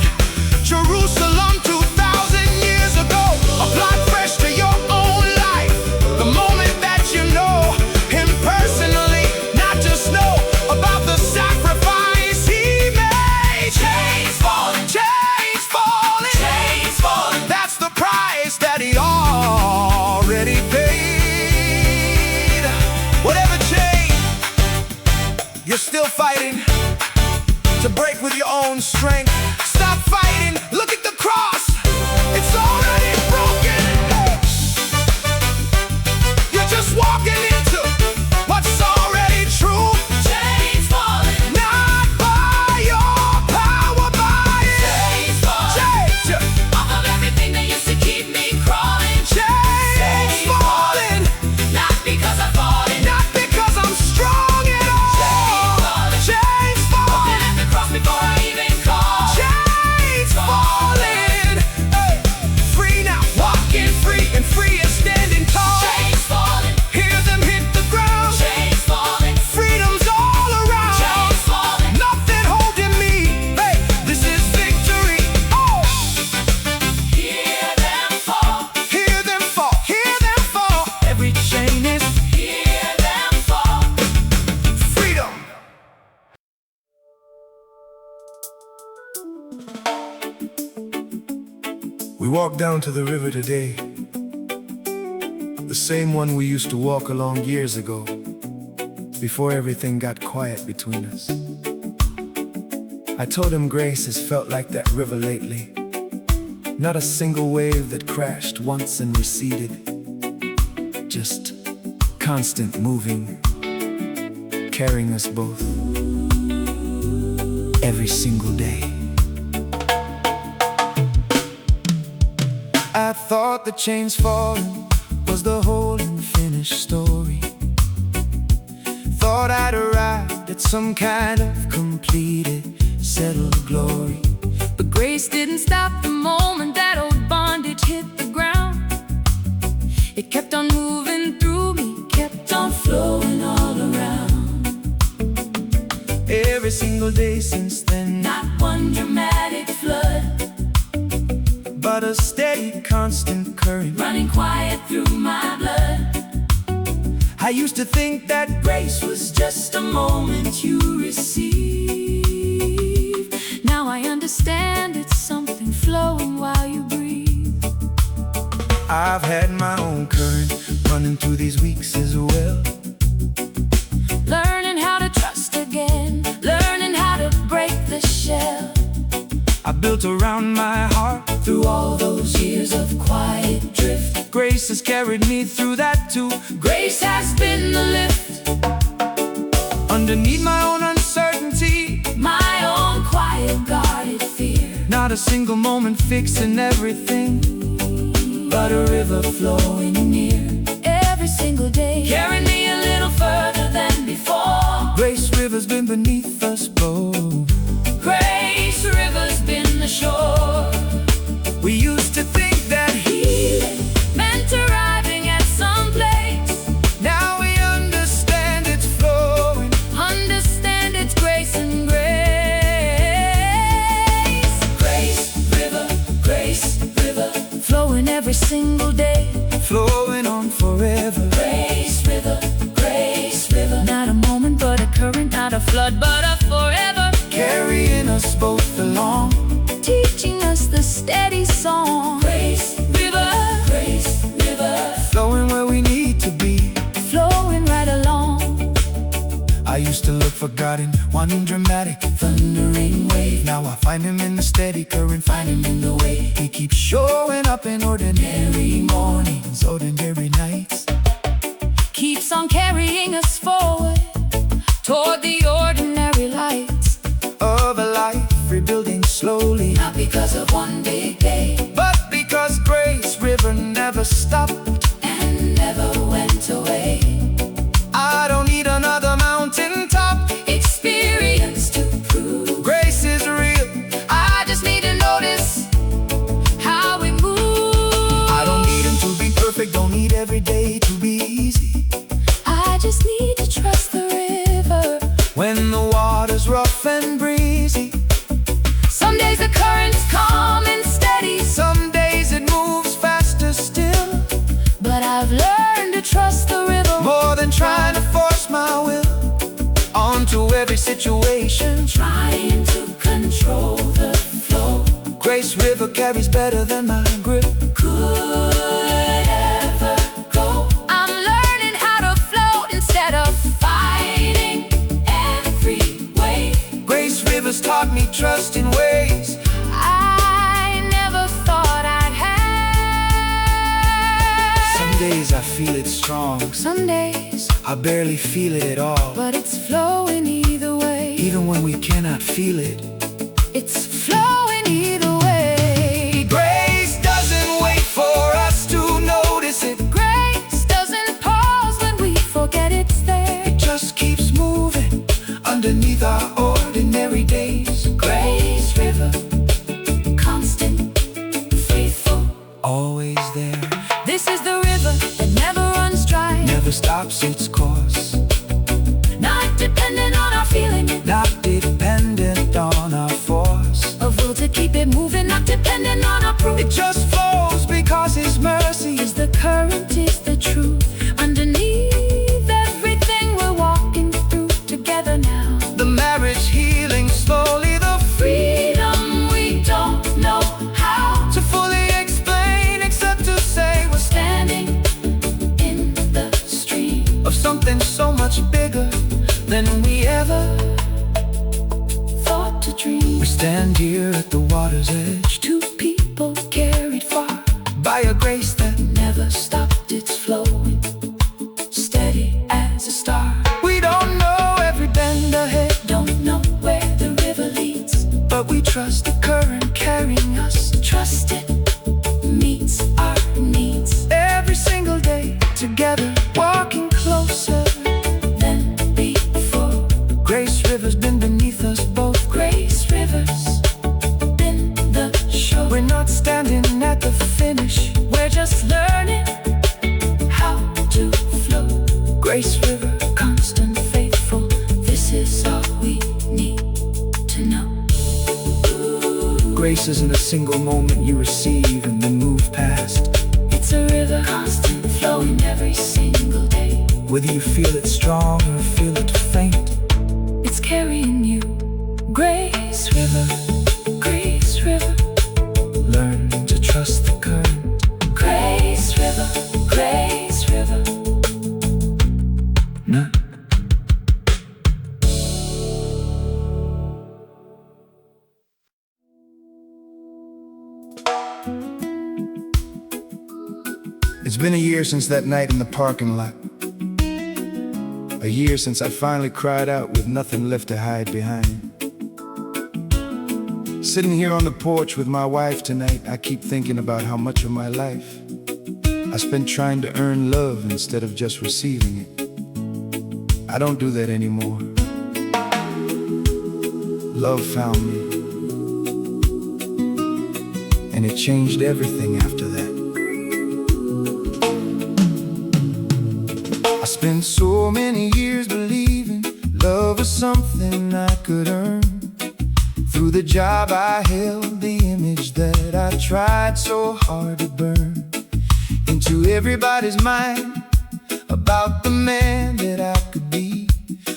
[SPEAKER 3] Jerusalem 2,000 years ago, apply fresh to your own life. The moment that you know him personally, not just know about the sacrifice he made.
[SPEAKER 2] Chains falling,
[SPEAKER 3] Chains falling,
[SPEAKER 2] chains falling.
[SPEAKER 3] that's the price that he already paid. Whatever chain you're still fighting to break with your own strength, stop fighting. Look at the cross, it's already broken. You're just walking into what's already true.
[SPEAKER 2] Chains falling,
[SPEAKER 3] Not by your power, by
[SPEAKER 2] chains falling.
[SPEAKER 3] Chains,
[SPEAKER 2] Off of everything that used to keep me crawling.
[SPEAKER 3] chains falling,
[SPEAKER 2] Not because I've fallen.
[SPEAKER 3] not because I'm strong at all. Chains falling,
[SPEAKER 2] Broken at the cross before I even called.
[SPEAKER 3] chains falling. Hey, free now, walking free, and free is standing tall.
[SPEAKER 2] Chains falling,
[SPEAKER 3] Hear them hit the ground.
[SPEAKER 2] chains falling,
[SPEAKER 3] Freedom's all around.
[SPEAKER 2] chains falling.
[SPEAKER 3] Nothing holding me. Hey, this is victory. Oh,
[SPEAKER 2] Hear them fall,
[SPEAKER 3] hear them fall, hear them fall. Every chain is
[SPEAKER 2] hear them fall.
[SPEAKER 3] freedom. We walked down to the river today, the same one we used to walk along years ago, before everything got quiet between us. I told him Grace has felt like that river lately. Not a single wave that crashed once and receded, just constant moving, carrying us both every single day. I thought the chains falling was the whole and finished story. Thought I'd arrived at some kind of completed, settled glory.
[SPEAKER 4] But grace didn't stop the moment that old bondage hit the ground. It kept on moving through me, kept on flowing all around.
[SPEAKER 3] Every single day since then,
[SPEAKER 4] Not one dramatic flood,
[SPEAKER 3] but a steady, constant current.
[SPEAKER 4] running quiet through my blood.
[SPEAKER 3] I used to think that
[SPEAKER 4] Grace was just a moment you receive. Now I understand it's something flowing while you breathe.
[SPEAKER 3] I've had my own current running through these weeks as well.
[SPEAKER 4] Learning how to trust again, learning how to break the shell.
[SPEAKER 3] I built around my heart
[SPEAKER 4] Through all those years of quiet drift,
[SPEAKER 3] Grace has carried me through that too.
[SPEAKER 4] grace has been the lift.
[SPEAKER 3] Underneath my own uncertainty,
[SPEAKER 4] My own quiet guarded fear,
[SPEAKER 3] not a single moment fixing everything,
[SPEAKER 4] but a river flowing near. Every single day, carrying me a little further than before.
[SPEAKER 3] Grace River's been beneath us both.
[SPEAKER 4] Grace River's been the shore.
[SPEAKER 3] We used to think that
[SPEAKER 4] Healing meant arriving at some place.
[SPEAKER 3] now we understand it's flowing.
[SPEAKER 4] Understand it's grace and grace. Grace River, flowing every single day.
[SPEAKER 3] Flowing on forever.
[SPEAKER 4] Grace River, not a moment but a current, not a flood but a forever.
[SPEAKER 3] Carrying us both along.
[SPEAKER 4] Teaching us the steady song. Grace River,
[SPEAKER 3] Flowing where we need to be.
[SPEAKER 4] flowing right along.
[SPEAKER 3] I used to look for God in one dramatic
[SPEAKER 4] Thundering wave,
[SPEAKER 3] now I find him in the steady current, find him in the way. He keeps showing up in ordinary mornings, ordinary nights.
[SPEAKER 4] keeps on carrying us forward, toward the ordinary lights
[SPEAKER 3] of a life rebuilding slowly.
[SPEAKER 2] Not because of one big day,
[SPEAKER 3] But because Grace River never stopped.
[SPEAKER 2] and never went away.
[SPEAKER 3] I don't need another mountaintop.
[SPEAKER 2] Experience to prove
[SPEAKER 3] Grace is real.
[SPEAKER 4] I just need to notice how we move.
[SPEAKER 3] I don't need him to be perfect, don't need every day to be easy.
[SPEAKER 4] I just need to trust the river.
[SPEAKER 3] When the water's rough and breezy,
[SPEAKER 4] Some days the current's calm and steady,
[SPEAKER 3] some days it moves faster still.
[SPEAKER 4] but I've learned to trust the river
[SPEAKER 3] More than trying to force my will onto every situation.
[SPEAKER 2] trying to control the flow.
[SPEAKER 3] Grace River carries better than my grip.
[SPEAKER 2] Could ever go
[SPEAKER 4] I'm learning how to float instead of
[SPEAKER 2] fighting every wave.
[SPEAKER 3] Grace River's taught me trust in ways
[SPEAKER 4] I never thought I'd have.
[SPEAKER 3] some days I feel it strong,
[SPEAKER 4] Some days,
[SPEAKER 3] I barely feel it at all.
[SPEAKER 4] but it's flowing either way.
[SPEAKER 3] Even when we cannot feel it,
[SPEAKER 4] It's flowing either way.
[SPEAKER 3] Grace doesn't wait for us to notice it.
[SPEAKER 4] Grace doesn't pause when we forget it's there.
[SPEAKER 3] It just keeps moving underneath our ordinary days.
[SPEAKER 2] Grace River, constant, faithful.
[SPEAKER 3] Always there,
[SPEAKER 4] This is the river that never runs dry.
[SPEAKER 3] never stops its course.
[SPEAKER 2] Not dependent on our feeling it.
[SPEAKER 3] Not dependent on our force.
[SPEAKER 4] A will to keep it moving, not dependent on our proof.
[SPEAKER 3] It just flows because His mercy
[SPEAKER 4] Is the current, is the truth. Underneath everything we're walking through together now.
[SPEAKER 3] the marriage healing slowly, the
[SPEAKER 2] Freedom we don't know how.
[SPEAKER 3] to fully explain except to say we're
[SPEAKER 2] Standing in the stream.
[SPEAKER 3] of something so much bigger than we ever
[SPEAKER 2] Thought to dream.
[SPEAKER 3] We stand here at the water's edge,
[SPEAKER 4] Two people carried far.
[SPEAKER 3] by a grace that
[SPEAKER 2] Never stopped its flowing. Steady as a star.
[SPEAKER 3] we don't know every bend ahead,
[SPEAKER 2] Don't know where the river leads.
[SPEAKER 3] but we trust the current carrying us
[SPEAKER 2] Trust it meets our needs.
[SPEAKER 3] every single day together, walking closer.
[SPEAKER 2] Than before.
[SPEAKER 3] Grace River's been beneath us both.
[SPEAKER 2] Grace Rivers, been the shore.
[SPEAKER 3] We're not standing at the finish,
[SPEAKER 2] We're just learning how to flow.
[SPEAKER 3] Grace River.
[SPEAKER 2] Constant, faithful. This is all we need to know.
[SPEAKER 3] Grace isn't a single moment you receive and then move past.
[SPEAKER 2] It's a river, constant, flowing every single day.
[SPEAKER 3] Whether you feel it strong or feel it faint,
[SPEAKER 2] It's carrying you. Grace River, Grace River,
[SPEAKER 3] learn to trust the current.
[SPEAKER 2] Grace River, Grace River.
[SPEAKER 3] No. It's been a year since that night in the parking lot. A year since I finally cried out with nothing left to hide behind. Sitting here on the porch with my wife tonight, I keep thinking about how much of my life I spent trying to earn love instead of just receiving it. I don't do that anymore. Love found me, and it changed everything after that. I spent so many years believing love was something I could earn. Through the job I held, the image that I tried so hard to burn into everybody's mind about the man that I could be.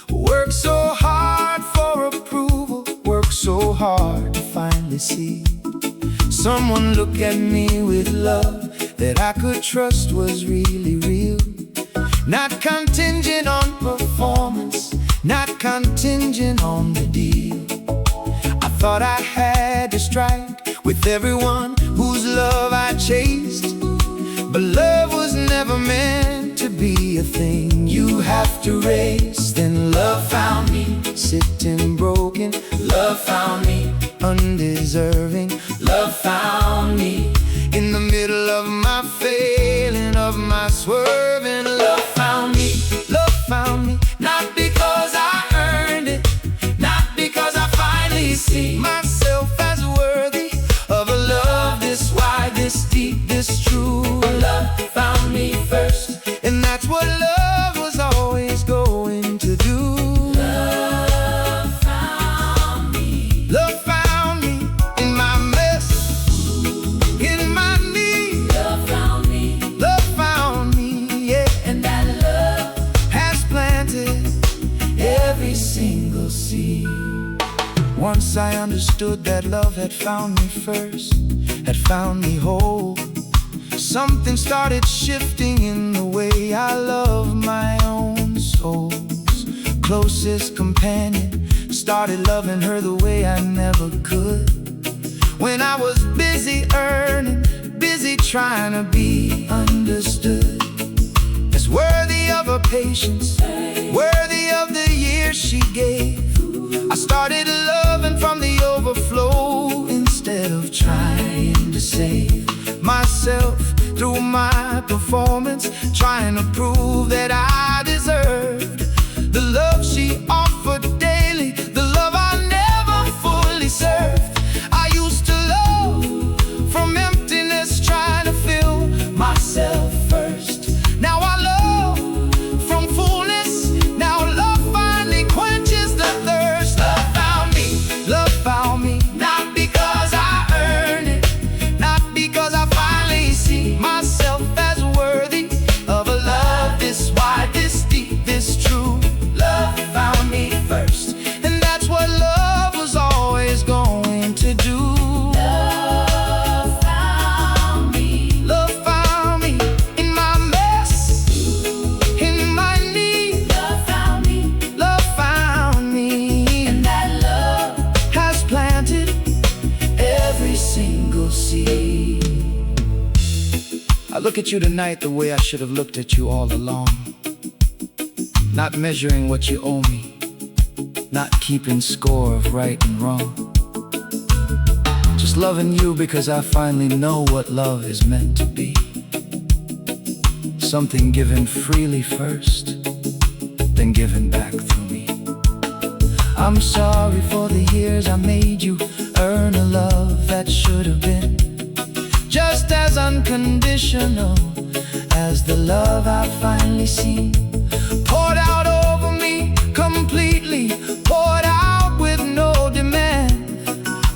[SPEAKER 3] Worked so hard for approval, worked so hard to finally see someone look at me with love that I could trust was really real. Not contingent on performance, not contingent on the deal. I thought I had to strike with everyone whose love I chased, but love was never meant to be a thing you have to raise. Then Love found me, sitting broken. Love found me, undeserving. Love found me, in the middle of my failing, of my swerving. Love found me, love found me. Not because I earned it, not because I finally see myself as worthy of a love this wide, this deep, this true. Love found me first, and that's what love was always going to do.
[SPEAKER 2] Love found me.
[SPEAKER 3] Love found me in my mess, in my need.
[SPEAKER 2] Love found me.
[SPEAKER 3] Love found me, yeah.
[SPEAKER 2] And that love
[SPEAKER 3] Has planted every single seed. Once I understood that love had found me first, had found me whole, something started shifting in the way I love my own soul's closest companion. Started loving her the way I never could. When I was busy earning, busy trying to be understood, as worthy of her patience, worthy of the years she gave. I started loving from the overflow instead of trying to save myself through my performance, trying to prove that I deserved the love she offered daily, the love I never fully served. I used to love from emptiness, trying to fill myself first. Now I love from fullness. Now love finally quenches the thirst. Love found me, love found me. Not because I earned it, not because I finally see myself as worthy of a love this wide, this deep, this true. Love found me first, and that's what love was always going to do.
[SPEAKER 2] love found me.
[SPEAKER 3] Love found me in my mess, in my need.
[SPEAKER 2] Love found me.
[SPEAKER 3] Love found me,
[SPEAKER 2] And that love
[SPEAKER 3] has planted every single seed. I look at you tonight the way I should have looked at you all along. Not measuring what you owe me, not keeping score of right and wrong. Just loving you because I finally know what love is meant to be. Something given freely first, then given back through me. I'm sorry for the years I made you earn a love that should have been just as unconditional as the love I finally seen. Poured out over me completely, poured out with no demand.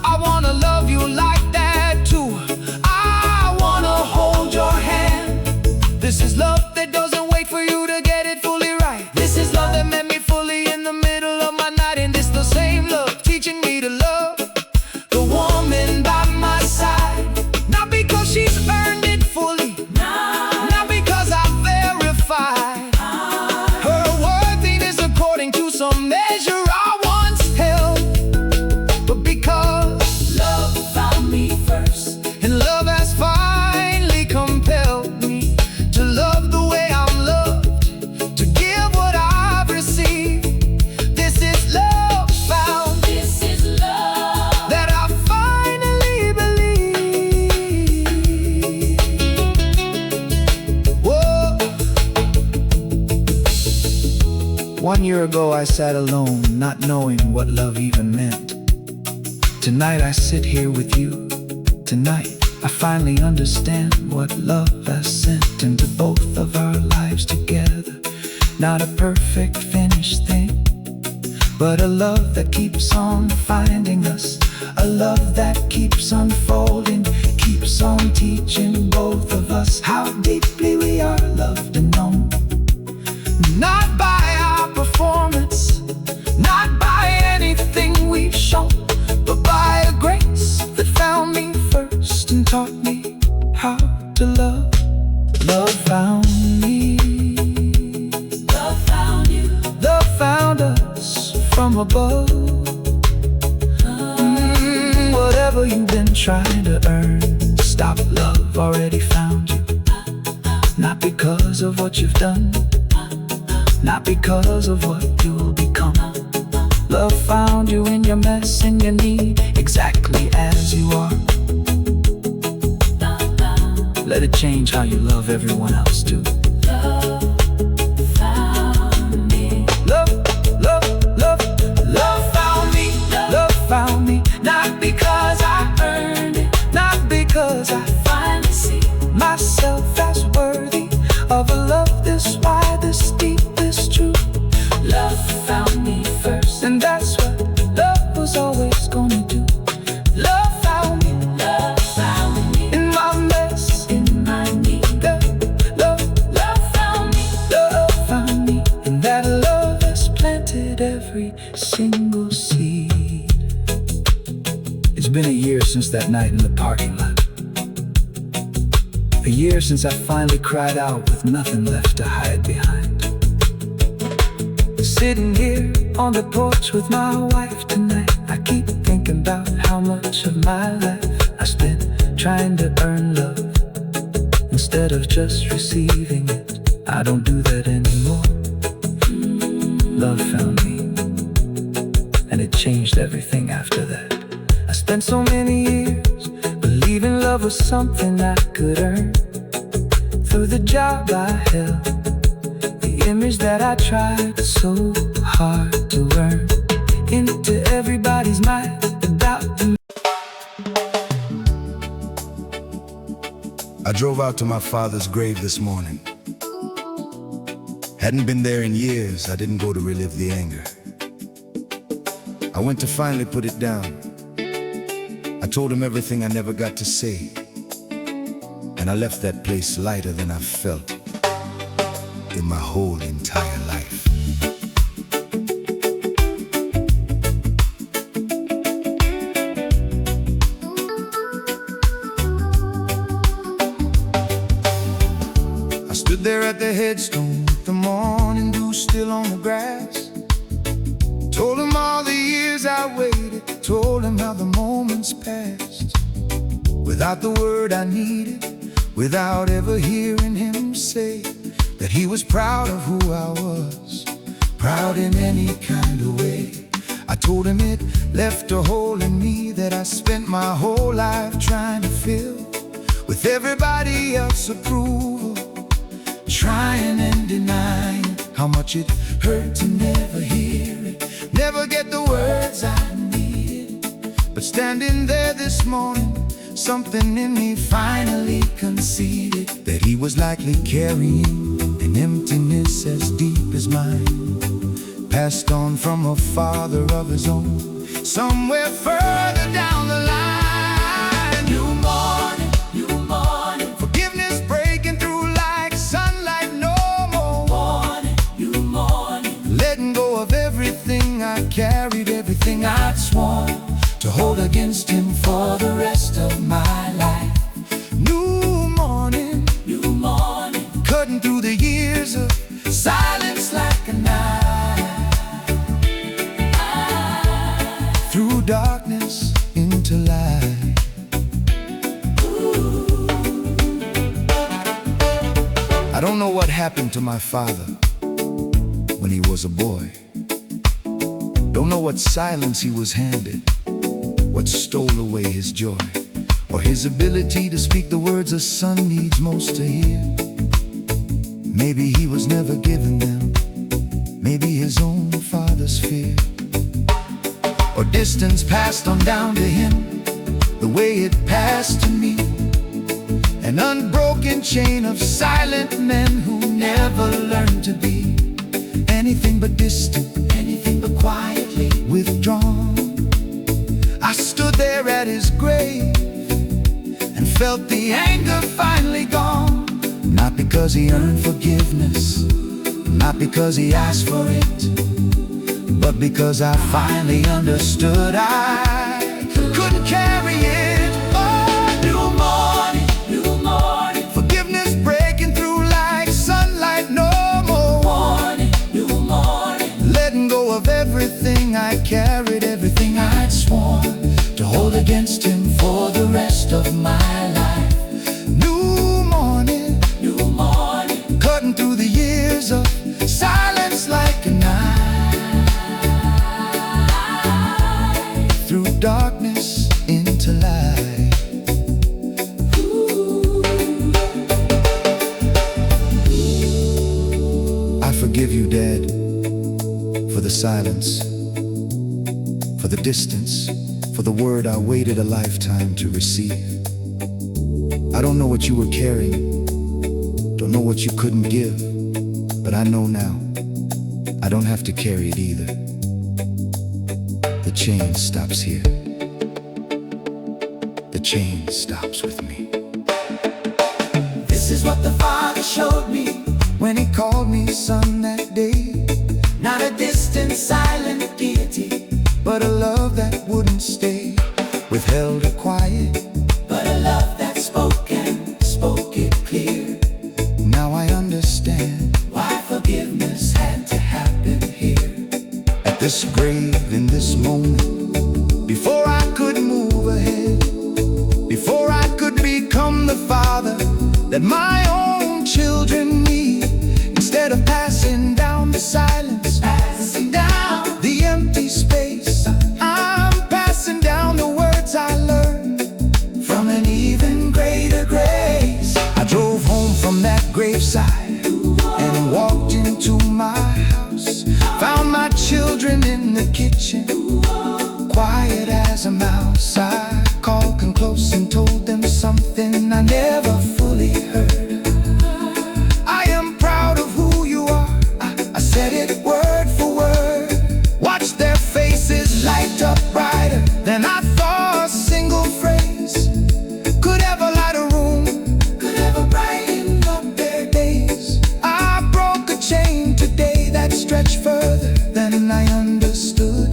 [SPEAKER 3] I wanna love you like that too. I wanna hold your hand. This is love that doesn't wait for you to get it fully right. This is love that met me fully in the middle of my night. And this the same love teaching me to love the woman by my side. Not because she's earned it fully, not because I verified her worthiness according to some measure I once held, but because
[SPEAKER 2] love found me first.
[SPEAKER 3] and love has finally compelled me to love the way I'm loved, to give what I've received. This is love found,
[SPEAKER 2] This is love.
[SPEAKER 3] that I finally believe. Whoa. 1 year ago I sat alone, not knowing what love even meant. Tonight I sit here with you. Tonight I finally understand what love has sent into both of our lives together. Not a perfect finished thing, but a love that keeps on finding us. A love that keeps unfolding, keeps on teaching both of us how deeply we are loved and known. Not by our performance, not by anything we've shown, but by a grace that found me first and taught me how to love. Love found me,
[SPEAKER 2] Love found you.
[SPEAKER 3] love found us from above. Whatever you've been trying to earn, stop, love already found you. Not because of what you've done,
[SPEAKER 1] not because of what you'll become. Love found you in your mess and your need, exactly as you are. Let it change how you love everyone else too.
[SPEAKER 4] Love found me.
[SPEAKER 1] Love, love, love, love found me. Love found me, not because I earned it, not because I
[SPEAKER 4] Finally see
[SPEAKER 1] myself as worthy of a love this wide, this deep, this true.
[SPEAKER 4] love found me first.
[SPEAKER 1] And that's what love was always gonna do. Love found me
[SPEAKER 4] Love found me
[SPEAKER 1] in my mess.
[SPEAKER 4] in my need.
[SPEAKER 1] Love,
[SPEAKER 4] Love found me.
[SPEAKER 1] love found me. And that love has planted every single seed. It's been a year since that night in the parking lot. A year since I finally cried out with nothing left to hide behind. Sitting here on the porch with my wife tonight, I keep thinking about how much of my life I spent trying to earn love instead of just receiving it. I don't do that anymore. Love found me, and it changed everything after that. I spent so many years believing love was something I could earn through the job I held, the image that I tried so hard to earn into everybody's mind about the.
[SPEAKER 3] I drove out to my father's grave this morning. Hadn't been there in years. I didn't go to relive the anger. I went to finally put it down. I told him everything I never got to say, and I left that place lighter than I felt in my whole entire life. I stood there at the headstone with the morning dew still on the grass. Told him all the years I waited, told him how the moments passed without the word I needed, without ever hearing him say that he was proud of who I was, proud in any kind of way. I told him it left a hole in me that I spent my whole life trying to fill with everybody else's approval, trying and denying how much it hurt to never hear it, never get the words I needed. But standing there this morning, something in me finally conceded that he was likely carrying an emptiness as deep as mine, passed on from a father of his own, somewhere further down the line. New morning, forgiveness breaking through like sunlight, no more. New morning, letting go of everything I carried, everything I'd sworn to hold against him for the rest of my life. New morning, cutting through the years of silence like a knife, through darkness into light. I don't know what happened to my father when he was a boy. Don't know what silence he was handed, what stole away his joy, or his ability to speak the words a son needs most to hear. Maybe he was never given them, maybe his own father's fear, or distance passed on down to him the way it passed to me. An unbroken chain of silent men who never learned to be anything but distant, anything but quietly withdrawn. I stood there at his grave and felt the anger finally gone. Not because he earned forgiveness, not because he asked for it, but because I finally understood I couldn't carry it. Oh, new morning, forgiveness breaking through like sunlight, no more. New morning, letting go of everything I carried, everything I'd sworn to hold against him for the rest of my life. New morning, cutting through the years of silence
[SPEAKER 1] silence, for the distance, for the word I waited a lifetime to receive. I don't know what you were carrying, don't know what you couldn't give, but I know now, I don't have to carry it either. The chain stops here. The chain stops with me.
[SPEAKER 3] This is what the Father showed me when He called me son that day. Not a distant, silent deity, but a love that wouldn't stay withheld or quiet, but a love that spoke and spoke it clear. Now I understand why forgiveness had to happen here. At this grave, in this moment, before I could move ahead, before I could become the father that my own children need, instead of passing down the silence, passing down the empty space, I'm passing down the words I learned from an even greater grace. I drove home from that graveside and walked into my house, found my children in the kitchen, quiet as a mouse. I called them close and told them something I never fully heard. I am proud of who you are, I said it word for word. Watched their faces light up brighter than I thought a single phrase could ever light a room, could ever brighten up their days. I broke a chain today that stretched further than I understood.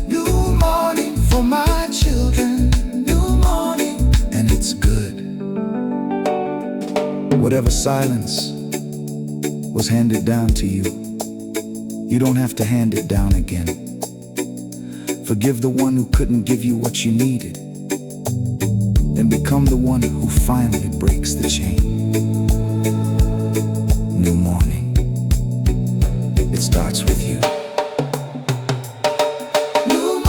[SPEAKER 3] New morning for my children, new morning, and it's good. Whatever silence was handed down to you, you don't have to hand it down again. Forgive the one who couldn't give you what you needed, then become the one who finally breaks the chain. New morning, it starts with you.
[SPEAKER 2] New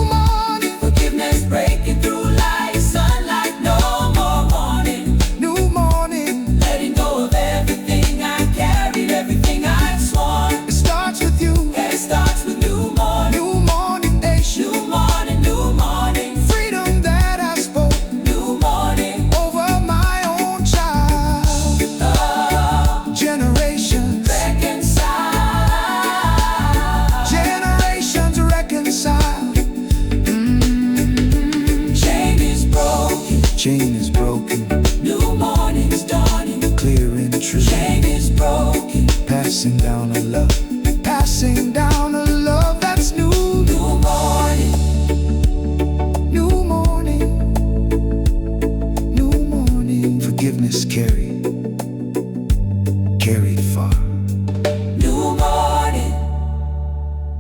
[SPEAKER 2] morning, forgiveness breaking through light, sunlight, no more warning.
[SPEAKER 3] New morning,
[SPEAKER 2] Letting go of everything I carried, everything I'd sworn.
[SPEAKER 3] it starts with you.
[SPEAKER 2] It starts with new morning,
[SPEAKER 3] New morning nation,
[SPEAKER 2] new morning, new morning,
[SPEAKER 3] freedom that I spoke
[SPEAKER 2] new morning.
[SPEAKER 3] over my own child. Generations,
[SPEAKER 2] Reconcile.
[SPEAKER 3] generations reconciled.
[SPEAKER 2] Chain is broken,
[SPEAKER 3] Chain is broken,
[SPEAKER 2] new morning's dawning.
[SPEAKER 3] clear and true.
[SPEAKER 2] Chain is broken,
[SPEAKER 3] Passing down a love, passing down a love that's new.
[SPEAKER 2] new morning,
[SPEAKER 3] New morning, new morning. Forgiveness carried far.
[SPEAKER 2] new morning.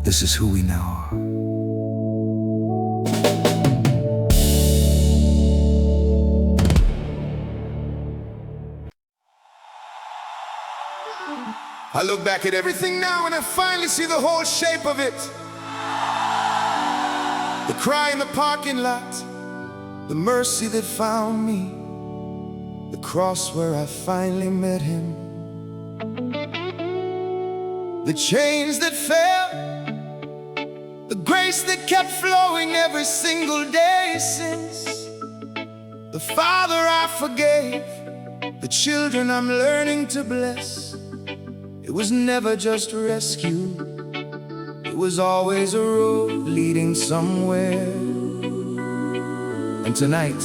[SPEAKER 3] This is who we now are. I look back at everything now and I finally see the whole shape of it. The cry in the parking lot, the mercy that found me, the cross where I finally met Him, the chains that fell, the grace that kept flowing every single day since, the Father I forgave, the children I'm learning to bless. It was never just rescue, it was always a road leading somewhere. And tonight,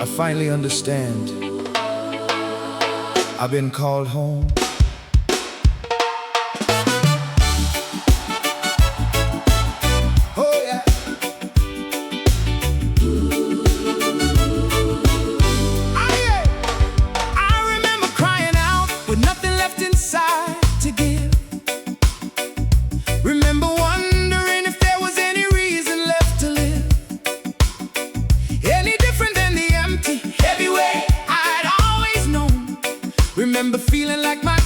[SPEAKER 3] I finally understand. I've been called home. Oh yeah. Ah, yeah. I remember crying out with nothing left inside to give. Remember wondering if there was any reason left to live, any different than the empty, heavy weight I'd always known. Remember feeling like my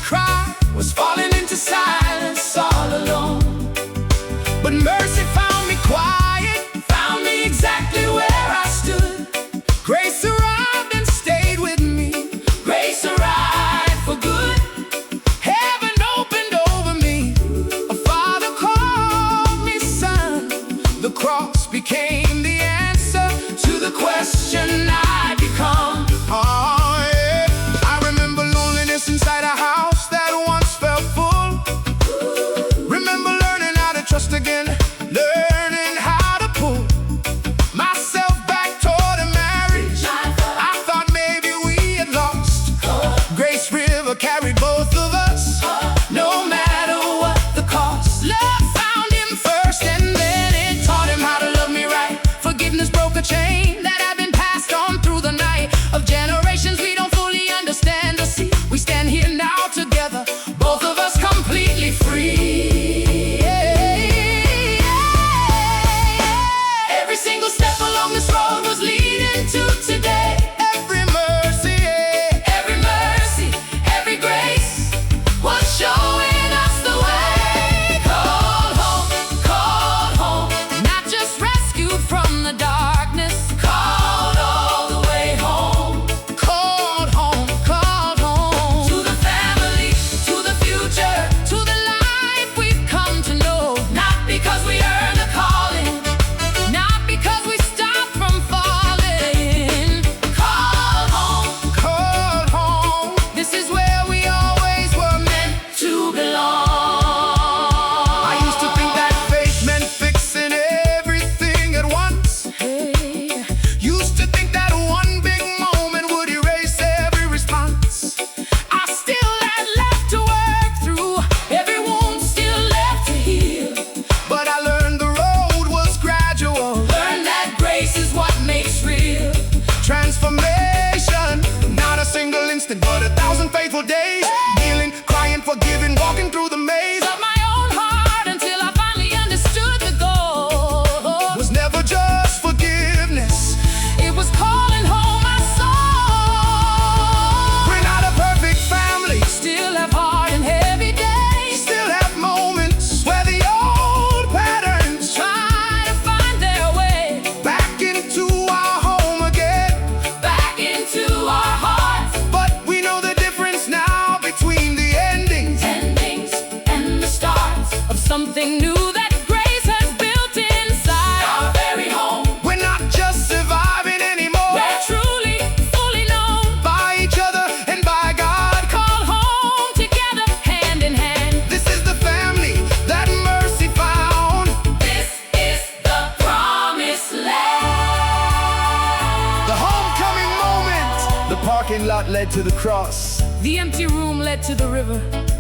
[SPEAKER 3] parking lot led to the cross.
[SPEAKER 4] The empty room led to the river.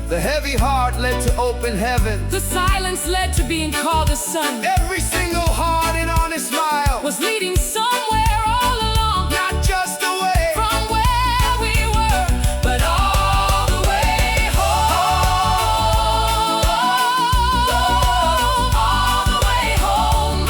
[SPEAKER 3] The heavy heart led to open heaven.
[SPEAKER 4] The silence led to being called a son.
[SPEAKER 3] Every single heart and honest smile
[SPEAKER 4] Was leading somewhere all along,
[SPEAKER 3] not just away
[SPEAKER 4] from where we were, but all the way home. All the way home.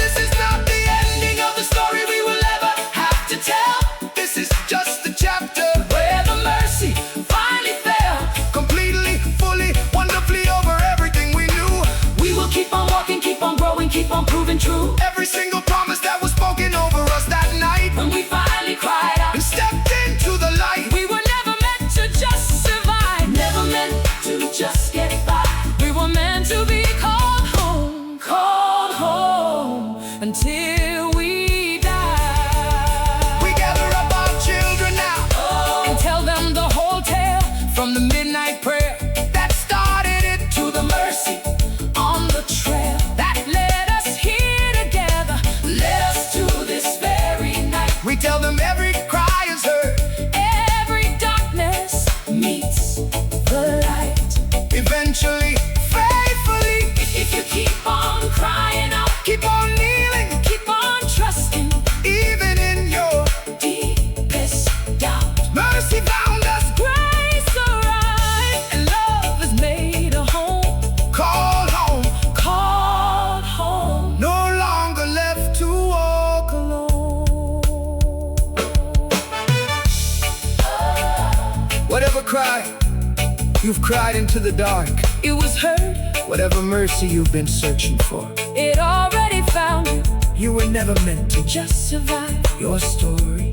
[SPEAKER 3] This is not the ending of the story we will ever have to tell. This is just the chapter
[SPEAKER 4] Where the mercy finally fell.
[SPEAKER 3] completely, fully, wonderfully over everything we knew.
[SPEAKER 4] We will keep on walking, keep on growing, keep on proving true.
[SPEAKER 3] Every single promise that was spoken over us that night
[SPEAKER 4] When we finally cried out,
[SPEAKER 3] and stepped into the light.
[SPEAKER 4] we were never meant to just survive, never meant to just get by. We were meant to be called home, until we die.
[SPEAKER 3] We gather up our children now
[SPEAKER 4] And tell them the whole tale, from the midnight prayer
[SPEAKER 3] that started it.
[SPEAKER 4] to the mercy on the trail that led us here together, led us to this very night.
[SPEAKER 3] We tell them every cry is heard.
[SPEAKER 4] Every darkness meets the light.
[SPEAKER 3] Eventually, faithfully,
[SPEAKER 4] If you keep on crying out,
[SPEAKER 3] keep on kneeling,
[SPEAKER 4] keep on trusting,
[SPEAKER 3] even in your
[SPEAKER 4] deepest doubt,
[SPEAKER 3] mercy found us.
[SPEAKER 4] grace arrived and love is made a home,
[SPEAKER 3] Called home,
[SPEAKER 4] called home.
[SPEAKER 3] no longer left to walk alone. Whatever cry you've cried into the dark,
[SPEAKER 4] It was heard,
[SPEAKER 3] whatever mercy you've been searching for,
[SPEAKER 4] it already found you.
[SPEAKER 3] you were never meant to
[SPEAKER 4] Just survive.
[SPEAKER 3] your story